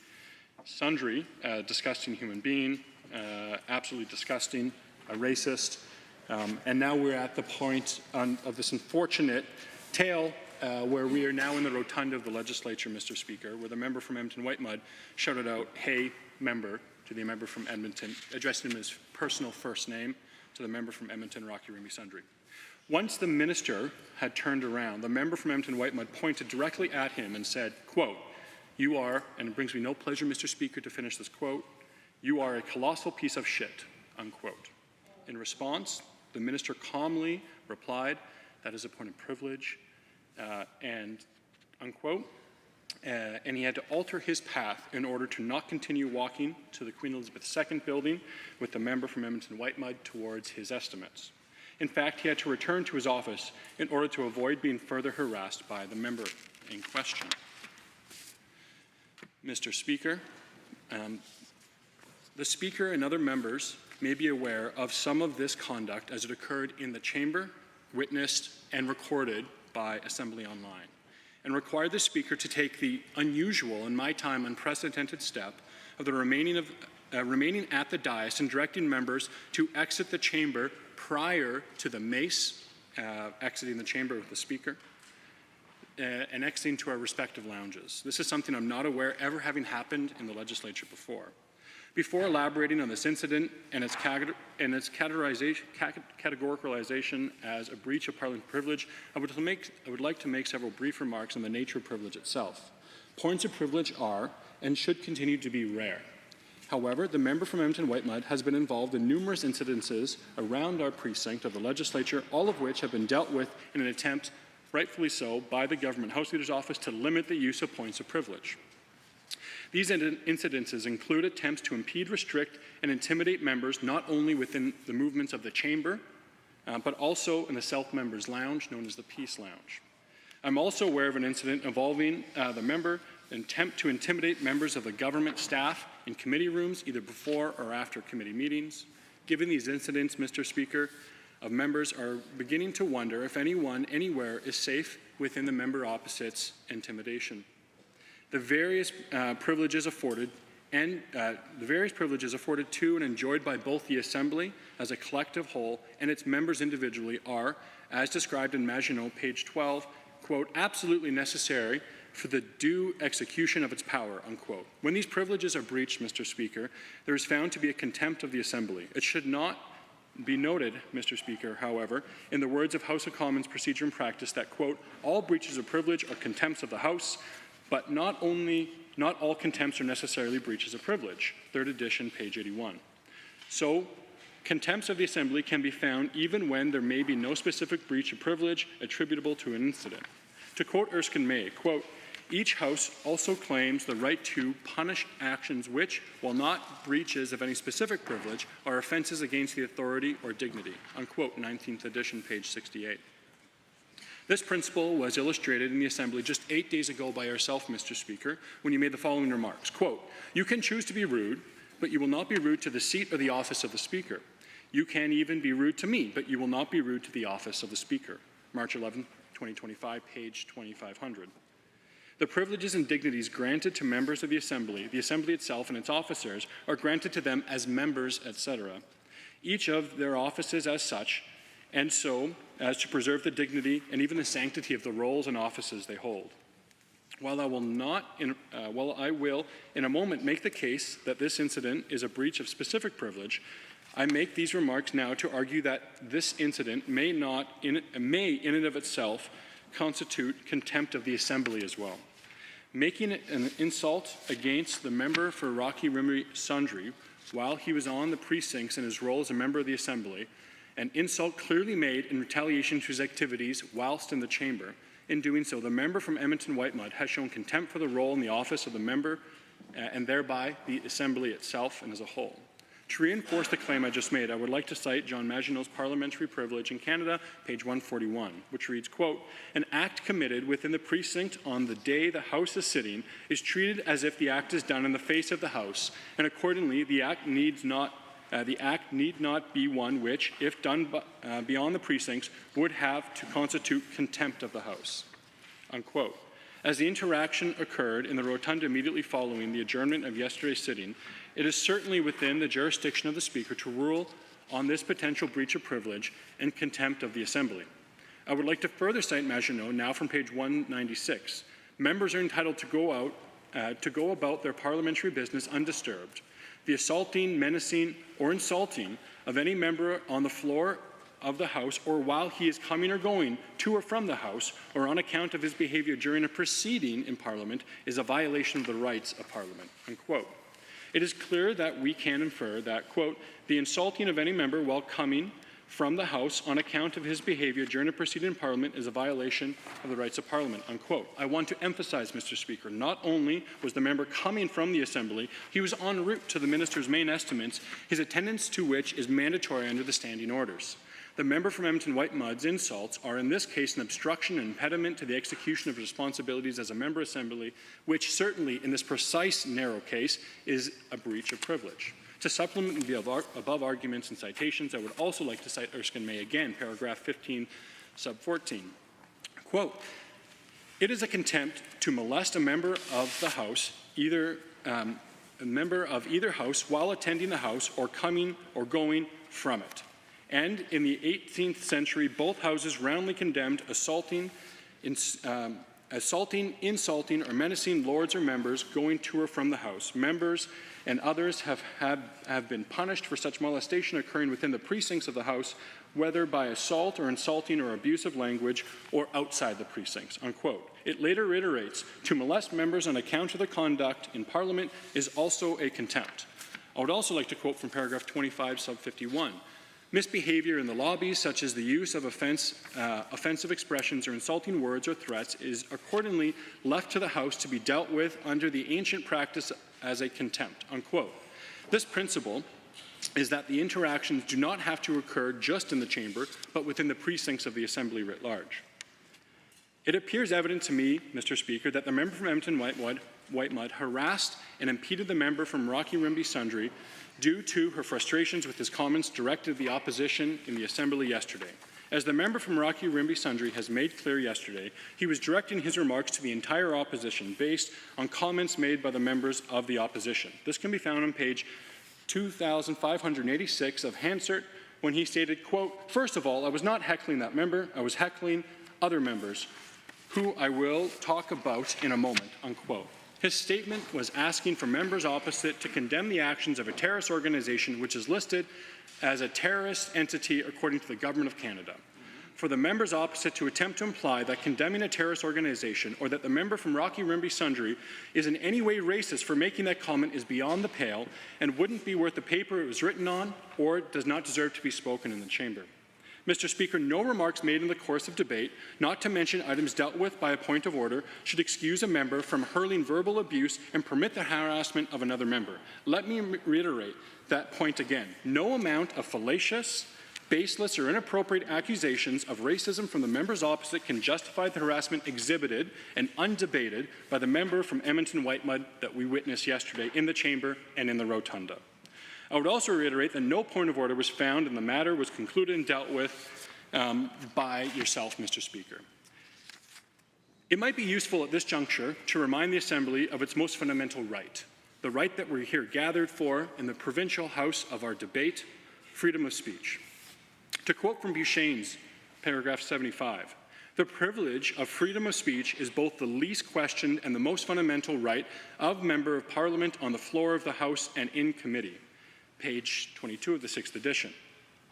Sundry, disgusting human being, absolutely disgusting, a racist. And now we're at the point of this unfortunate tale where we are now in the rotunda of the legislature, Mr. Speaker, where the member from Edmonton-Whitemud shouted out, "Hey, member," to the member from Edmonton, addressing him as personal first name to the member from Edmonton, Rocky Rimby Sundry. Once the minister had turned around, the member from Edmonton-Whitemud pointed directly at him and said, quote, "You are," and it brings me no pleasure, Mr. Speaker, to finish this quote, "you are a colossal piece of shit," unquote. In response, the minister calmly replied, "That is a point of privilege," and unquote. And he had to alter his path in order to not continue walking to the Queen Elizabeth II building with the member from Edmonton-Whitemud towards his estimates. In fact, he had to return to his office in order to avoid being further harassed by the member in question. Mr. Speaker, the Speaker and other members may be aware of some of this conduct as it occurred in the chamber, witnessed, and recorded by Assembly Online, and required the Speaker to take the unusual, in my time, unprecedented step of the remaining at the dais and directing members to exit the chamber prior to the mace exiting the chamber with the Speaker and exiting to our respective lounges. This is something I'm not aware ever having happened in the legislature before. Before elaborating on this incident and its categoricalization as a breach of Parliament privilege, I would like to make several brief remarks on the nature of privilege itself. Points of privilege are and should continue to be rare. However, the member from Edmonton-Whitemud has been involved in numerous incidences around our precinct of the legislature, all of which have been dealt with in an attempt, rightfully so, by the Government House Leader's Office to limit the use of points of privilege. These incidences include attempts to impede, restrict, and intimidate members not only within the movements of the chamber, but also in the South Members' Lounge, known as the Peace Lounge. I'm also aware of an incident involving the member attempt to intimidate members of the government staff in committee rooms, either before or after committee meetings. Given these incidents, Mr. Speaker, members are beginning to wonder if anyone, anywhere, is safe within the member opposite's intimidation. The various privileges afforded to and enjoyed by both the Assembly as a collective whole and its members individually are, as described in Maginot, page 12, quote, "absolutely necessary for the due execution of its power," unquote. When these privileges are breached, Mr. Speaker, there is found to be a contempt of the Assembly. It should not be noted, Mr. Speaker, however, in the words of House of Commons procedure and practice that, quote, "all breaches of privilege are contempts of the House, but not all contempts are necessarily breaches of privilege." 3rd edition, page 81. So, contempts of the Assembly can be found even when there may be no specific breach of privilege attributable to an incident. To quote Erskine May, quote, "each House also claims the right to punish actions which, while not breaches of any specific privilege, are offences against the authority or dignity," unquote, 19th edition, page 68. This principle was illustrated in the Assembly just 8 days ago by yourself, Mr. Speaker, when you made the following remarks, quote, "you can choose to be rude, but you will not be rude to the seat or the office of the Speaker. You can even be rude to me, but you will not be rude to the office of the Speaker." March 11, 2025, page 2500. The privileges and dignities granted to members of the Assembly itself and its officers, are granted to them as members, etc., each of their offices as such, and so as to preserve the dignity and even the sanctity of the roles and offices they hold. While I will in a moment make the case that this incident is a breach of specific privilege, I make these remarks now to argue that this incident may in and of itself constitute contempt of the Assembly as well. Making it an insult against the member for Rocky Rimby Sundre while he was on the precincts in his role as a member of the Assembly, an insult clearly made in retaliation to his activities whilst in the chamber. In doing so, the member from Edmonton-Whitemud has shown contempt for the role and the office of the member and thereby the Assembly itself and as a whole. To reinforce the claim I just made, I would like to cite John Maginot's Parliamentary Privilege in Canada, page 141, which reads, quote, "An act committed within the precinct on the day the House is sitting is treated as if the act is done in the face of the House, and accordingly the act need not be one which, if done beyond the precincts, would have to constitute contempt of the House." Unquote. As the interaction occurred in the rotunda immediately following the adjournment of yesterday's sitting, it is certainly within the jurisdiction of the Speaker to rule on this potential breach of privilege and contempt of the Assembly. I would like to further cite Maginot, now from page 196. Members are entitled to go about their parliamentary business undisturbed. The assaulting, menacing, or insulting of any member on the floor of the House or while he is coming or going to or from the House or on account of his behaviour during a proceeding in Parliament is a violation of the rights of Parliament. Unquote. It is clear that we can infer that, quote, "the insulting of any member while coming from the House on account of his behaviour during a proceeding in Parliament is a violation of the rights of Parliament," unquote. I want to emphasize, Mr. Speaker, not only was the member coming from the Assembly, he was en route to the Minister's main estimates, his attendance to which is mandatory under the standing orders. The member from Edmonton-Whitemud's insults are in this case an obstruction and impediment to the execution of responsibilities as a member Assembly, which certainly in this precise narrow case is a breach of privilege. To supplement the above arguments and citations, I would also like to cite Erskine May again, paragraph 15, sub 14. Quote, "It is a contempt to molest a member of the House, a member of either House while attending the House or coming or going from it. And in the 18th century, both houses roundly condemned insulting, insulting, or menacing lords or members going to or from the House. Members and others have been punished for such molestation occurring within the precincts of the House, whether by assault or insulting or abusive language or outside the precincts," unquote. It later reiterates, "To molest members on account of their conduct in Parliament is also a contempt." I would also like to quote from paragraph 25, sub 51. "Misbehavior in the lobbies, such as the use of offensive expressions or insulting words or threats, is accordingly left to the House to be dealt with under the ancient practice as a contempt," unquote. This principle is that the interactions do not have to occur just in the chamber, but within the precincts of the Assembly writ large. It appears evident to me, Mr. Speaker, that the member from Edmonton-Whitemud harassed and impeded the member from Rocky Rimby Sundre due to her frustrations with his comments directed at the opposition in the Assembly yesterday. As the member from Rocky Rimby Sundre has made clear yesterday, he was directing his remarks to the entire opposition based on comments made by the members of the opposition. This can be found on page 2586 of Hansard when he stated, quote, "First of all, I was not heckling that member, I was heckling other members, who I will talk about in a moment," unquote. His statement was asking for members opposite to condemn the actions of a terrorist organization which is listed as a terrorist entity according to the Government of Canada. For the members opposite to attempt to imply that condemning a terrorist organization or that the member from Rocky Rimby Sundre is in any way racist for making that comment is beyond the pale and wouldn't be worth the paper it was written on or does not deserve to be spoken in the chamber. Mr. Speaker, no remarks made in the course of debate, not to mention items dealt with by a point of order, should excuse a member from hurling verbal abuse and permit the harassment of another member. Let me reiterate that point again. No amount of fallacious, baseless, or inappropriate accusations of racism from the members opposite can justify the harassment exhibited and undebated by the member from Edmonton-Whitemud that we witnessed yesterday in the chamber and in the rotunda. I would also reiterate that no point of order was found and the matter was concluded and dealt with by yourself, Mr. Speaker. It might be useful at this juncture to remind the Assembly of its most fundamental right, the right that we're here gathered for in the provincial house of our debate, freedom of speech. To quote from Buchan's paragraph 75, "The privilege of freedom of speech is both the least questioned and the most fundamental right of Member of Parliament on the floor of the House and in committee," page 22 of the 6th edition.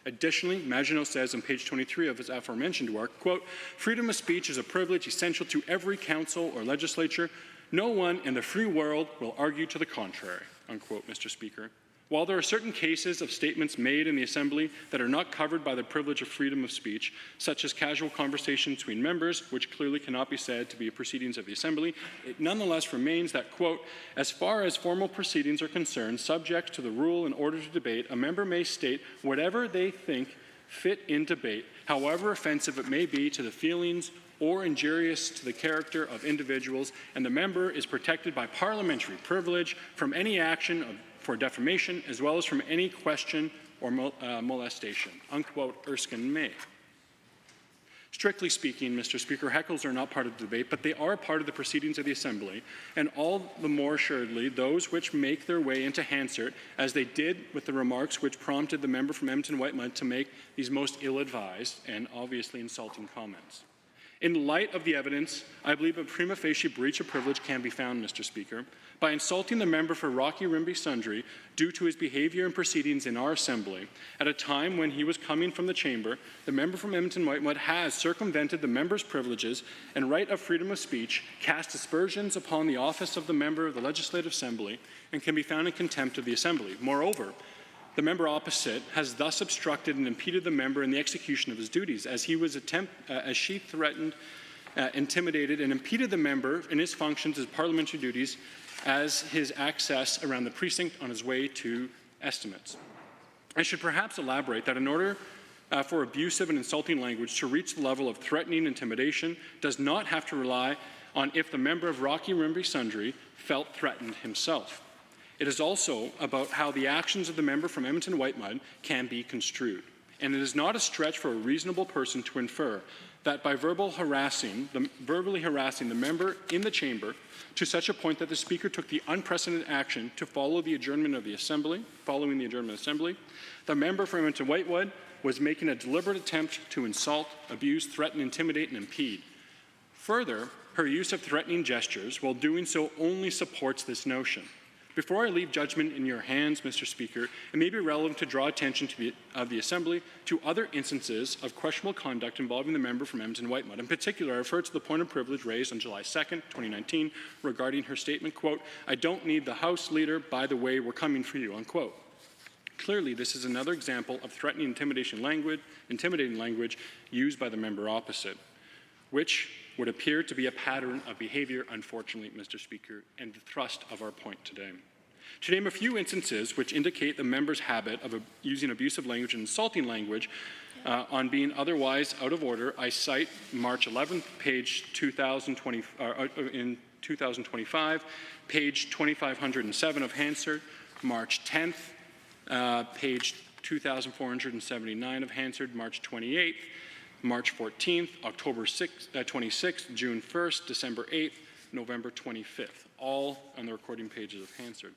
Additionally, Maginot says on page 23 of his aforementioned work, quote, "Freedom of speech is a privilege essential to every council or legislature. No one in the free world will argue to the contrary," unquote, Mr. Speaker. While there are certain cases of statements made in the Assembly that are not covered by the privilege of freedom of speech, such as casual conversations between members, which clearly cannot be said to be proceedings of the Assembly, it nonetheless remains that, quote, "As far as formal proceedings are concerned, subject to the rule in order to debate, a member may state whatever they think fit in debate, however offensive it may be to the feelings or injurious to the character of individuals, and the member is protected by parliamentary privilege from any action for defamation as well as from any question or molestation," unquote, Erskine May. Strictly speaking, Mr. Speaker, heckles are not part of the debate, but they are part of the proceedings of the Assembly, and all the more assuredly those which make their way into Hansard, as they did with the remarks which prompted the member from Edmonton-Whitemud to make these most ill-advised and obviously insulting comments. In light of the evidence, I believe a prima facie breach of privilege can be found, Mr. Speaker. By insulting the member for Rocky Rimby Sundry due to his behaviour and proceedings in our Assembly, at a time when he was coming from the Chamber, the member from Edmonton-Whitemud has circumvented the member's privileges and right of freedom of speech, cast aspersions upon the office of the member of the Legislative Assembly, and can be found in contempt of the Assembly. Moreover, the member opposite has thus obstructed and impeded the member in the execution of his duties, as she threatened, intimidated, and impeded the member in his functions as parliamentary duties as his access around the precinct on his way to estimates. I should perhaps elaborate that in order for abusive and insulting language to reach the level of threatening intimidation does not have to rely on if the member of Rocky Rimby Sundry felt threatened himself. It is also about how the actions of the member from Edmonton-Whitemud can be construed. And it is not a stretch for a reasonable person to infer that by verbally harassing the member in the chamber to such a point that the Speaker took the unprecedented action to follow the adjournment of the Assembly, the member from Edmonton-Whitemud was making a deliberate attempt to insult, abuse, threaten, intimidate, and impede. Further, her use of threatening gestures while doing so only supports this notion. Before I leave judgment in your hands, Mr. Speaker, it may be relevant to draw attention of the Assembly to other instances of questionable conduct involving the member from Edmonton-Whitemud. In particular, I refer to the point of privilege raised on July 2nd, 2019, regarding her statement, quote, "I don't need the House Leader, by the way, we're coming for you," unquote. Clearly, this is another example of threatening intimidating language used by the member opposite, which would appear to be a pattern of behaviour, unfortunately, Mr. Speaker, and the thrust of our point today. To name a few instances which indicate the member's habit of using abusive language and insulting language on being otherwise out of order, I cite March 11th, page 2025, page 2507 of Hansard, March 10th, page 2479 of Hansard, March 28th, March 14th, October 26th, June 1st, December 8th, November 25th, all on the recording pages of Hansard.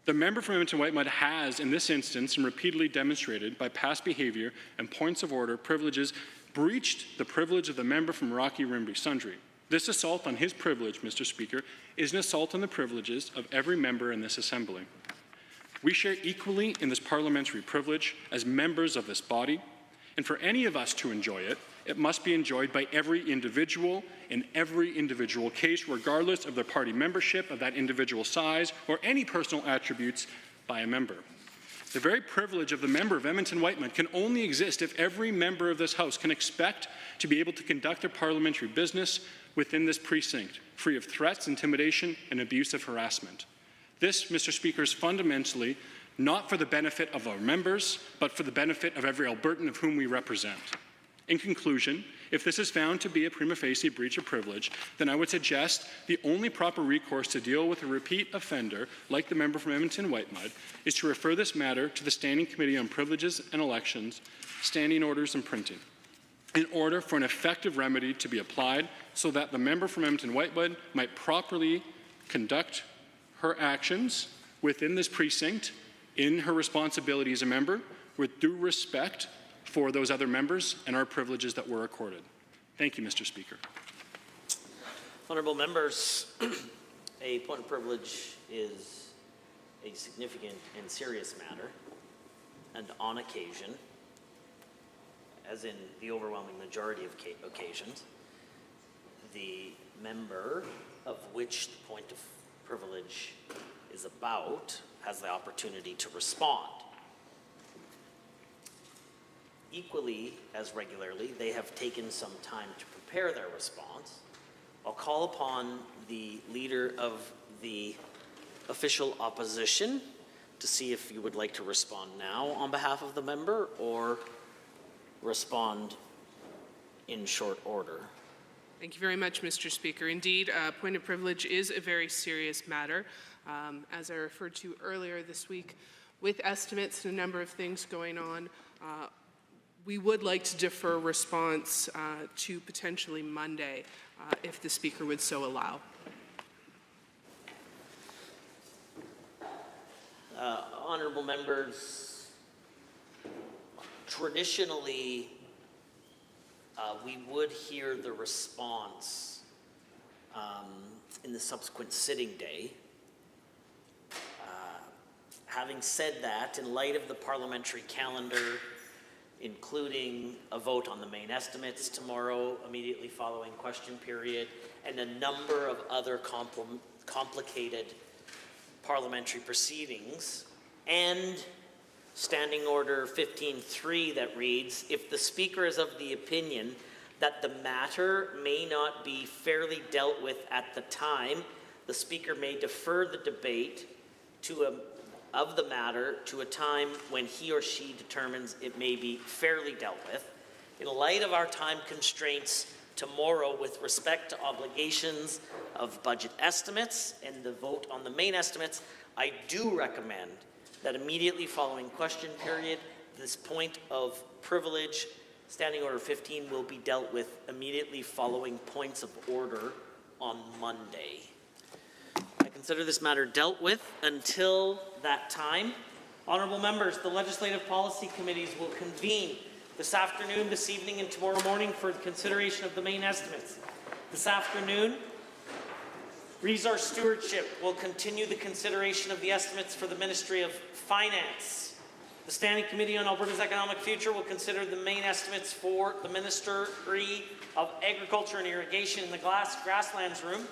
The member from Edmonton-Whitemud has, in this instance, and repeatedly demonstrated by past behaviour and points of order privileges, breached the privilege of the member from Rocky Rimby Sundry. This assault on his privilege, Mr. Speaker, is an assault on the privileges of every member in this Assembly. We share equally in this parliamentary privilege as members of this body, and for any of us to enjoy it, it must be enjoyed by every individual in every individual case, regardless of their party membership, of that individual size, or any personal attributes by a member. The very privilege of the member of Edmonton-Whitemud can only exist if every member of this House can expect to be able to conduct their parliamentary business within this precinct, free of threats, intimidation, and abusive harassment. This, Mr. Speaker, is fundamentally not for the benefit of our members, but for the benefit of every Albertan of whom we represent. In conclusion, if this is found to be a prima facie breach of privilege, then I would suggest the only proper recourse to deal with a repeat offender, like the member from Edmonton-Whitemud, is to refer this matter to the Standing Committee on Privileges and Elections, Standing Orders and Printing. in order for an effective remedy to be applied so that the member from Edmonton-Whitewood might properly conduct her actions within this precinct in her responsibility as a member with due respect for those other members and our privileges that were accorded. Thank you, Mr. Speaker. Honourable members, a point of privilege is a significant and serious matter, and on occasion, as in the overwhelming majority of occasions, the member of which the point of privilege is about has the opportunity to respond. Equally as regularly, they have taken some time to prepare their response. I'll call upon the leader of the official opposition to see if you would like to respond now on behalf of the member or respond in short order. Thank you very much, Mr. Speaker. Indeed, point of privilege is a very serious matter. As I referred to earlier this week, with estimates and a number of things going on, we would like to defer response to potentially Monday, if the Speaker would so allow. Honourable members, traditionally, we would hear the response in the subsequent sitting day. Having said that, in light of the parliamentary calendar, including a vote on the main estimates tomorrow, immediately following question period, and a number of other complicated parliamentary proceedings, and Standing Order 15.3 that reads, if the Speaker is of the opinion that the matter may not be fairly dealt with at the time, the Speaker may defer the debate of the matter to a time when he or she determines it may be fairly dealt with. In light of our time constraints tomorrow with respect to obligations of budget estimates and the vote on the main estimates, I do recommend that immediately following question period, this point of privilege, Standing Order 15, will be dealt with immediately following points of order on Monday. I consider this matter dealt with until that time. Honourable members, the Legislative Policy Committees will convene this afternoon, this evening, and tomorrow morning for the consideration of the main estimates. This afternoon, Resource Stewardship will continue the consideration of the estimates for the Ministry of Finance. The Standing Committee on Alberta's Economic Future will consider the main estimates for the Ministry of Agriculture and Irrigation in the Grasslands Room.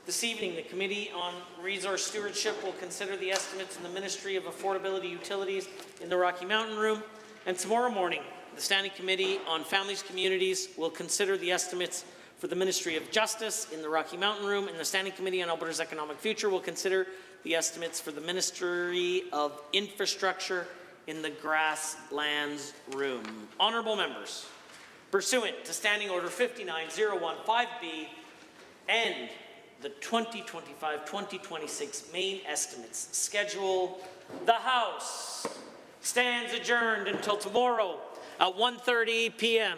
This evening, the Committee on Resource Stewardship will consider the estimates in the Ministry of Affordability Utilities in the Rocky Mountain Room. And tomorrow morning, the Standing Committee on Families Communities will consider the estimates for the Ministry of Justice in the Rocky Mountain Room, and the Standing Committee on Alberta's Economic Future will consider the estimates for the Ministry of Infrastructure in the Grasslands Room. Honourable members, pursuant to Standing Order 59015B and the 2025-2026 main estimates schedule, the House stands adjourned until tomorrow at 1:30 p.m.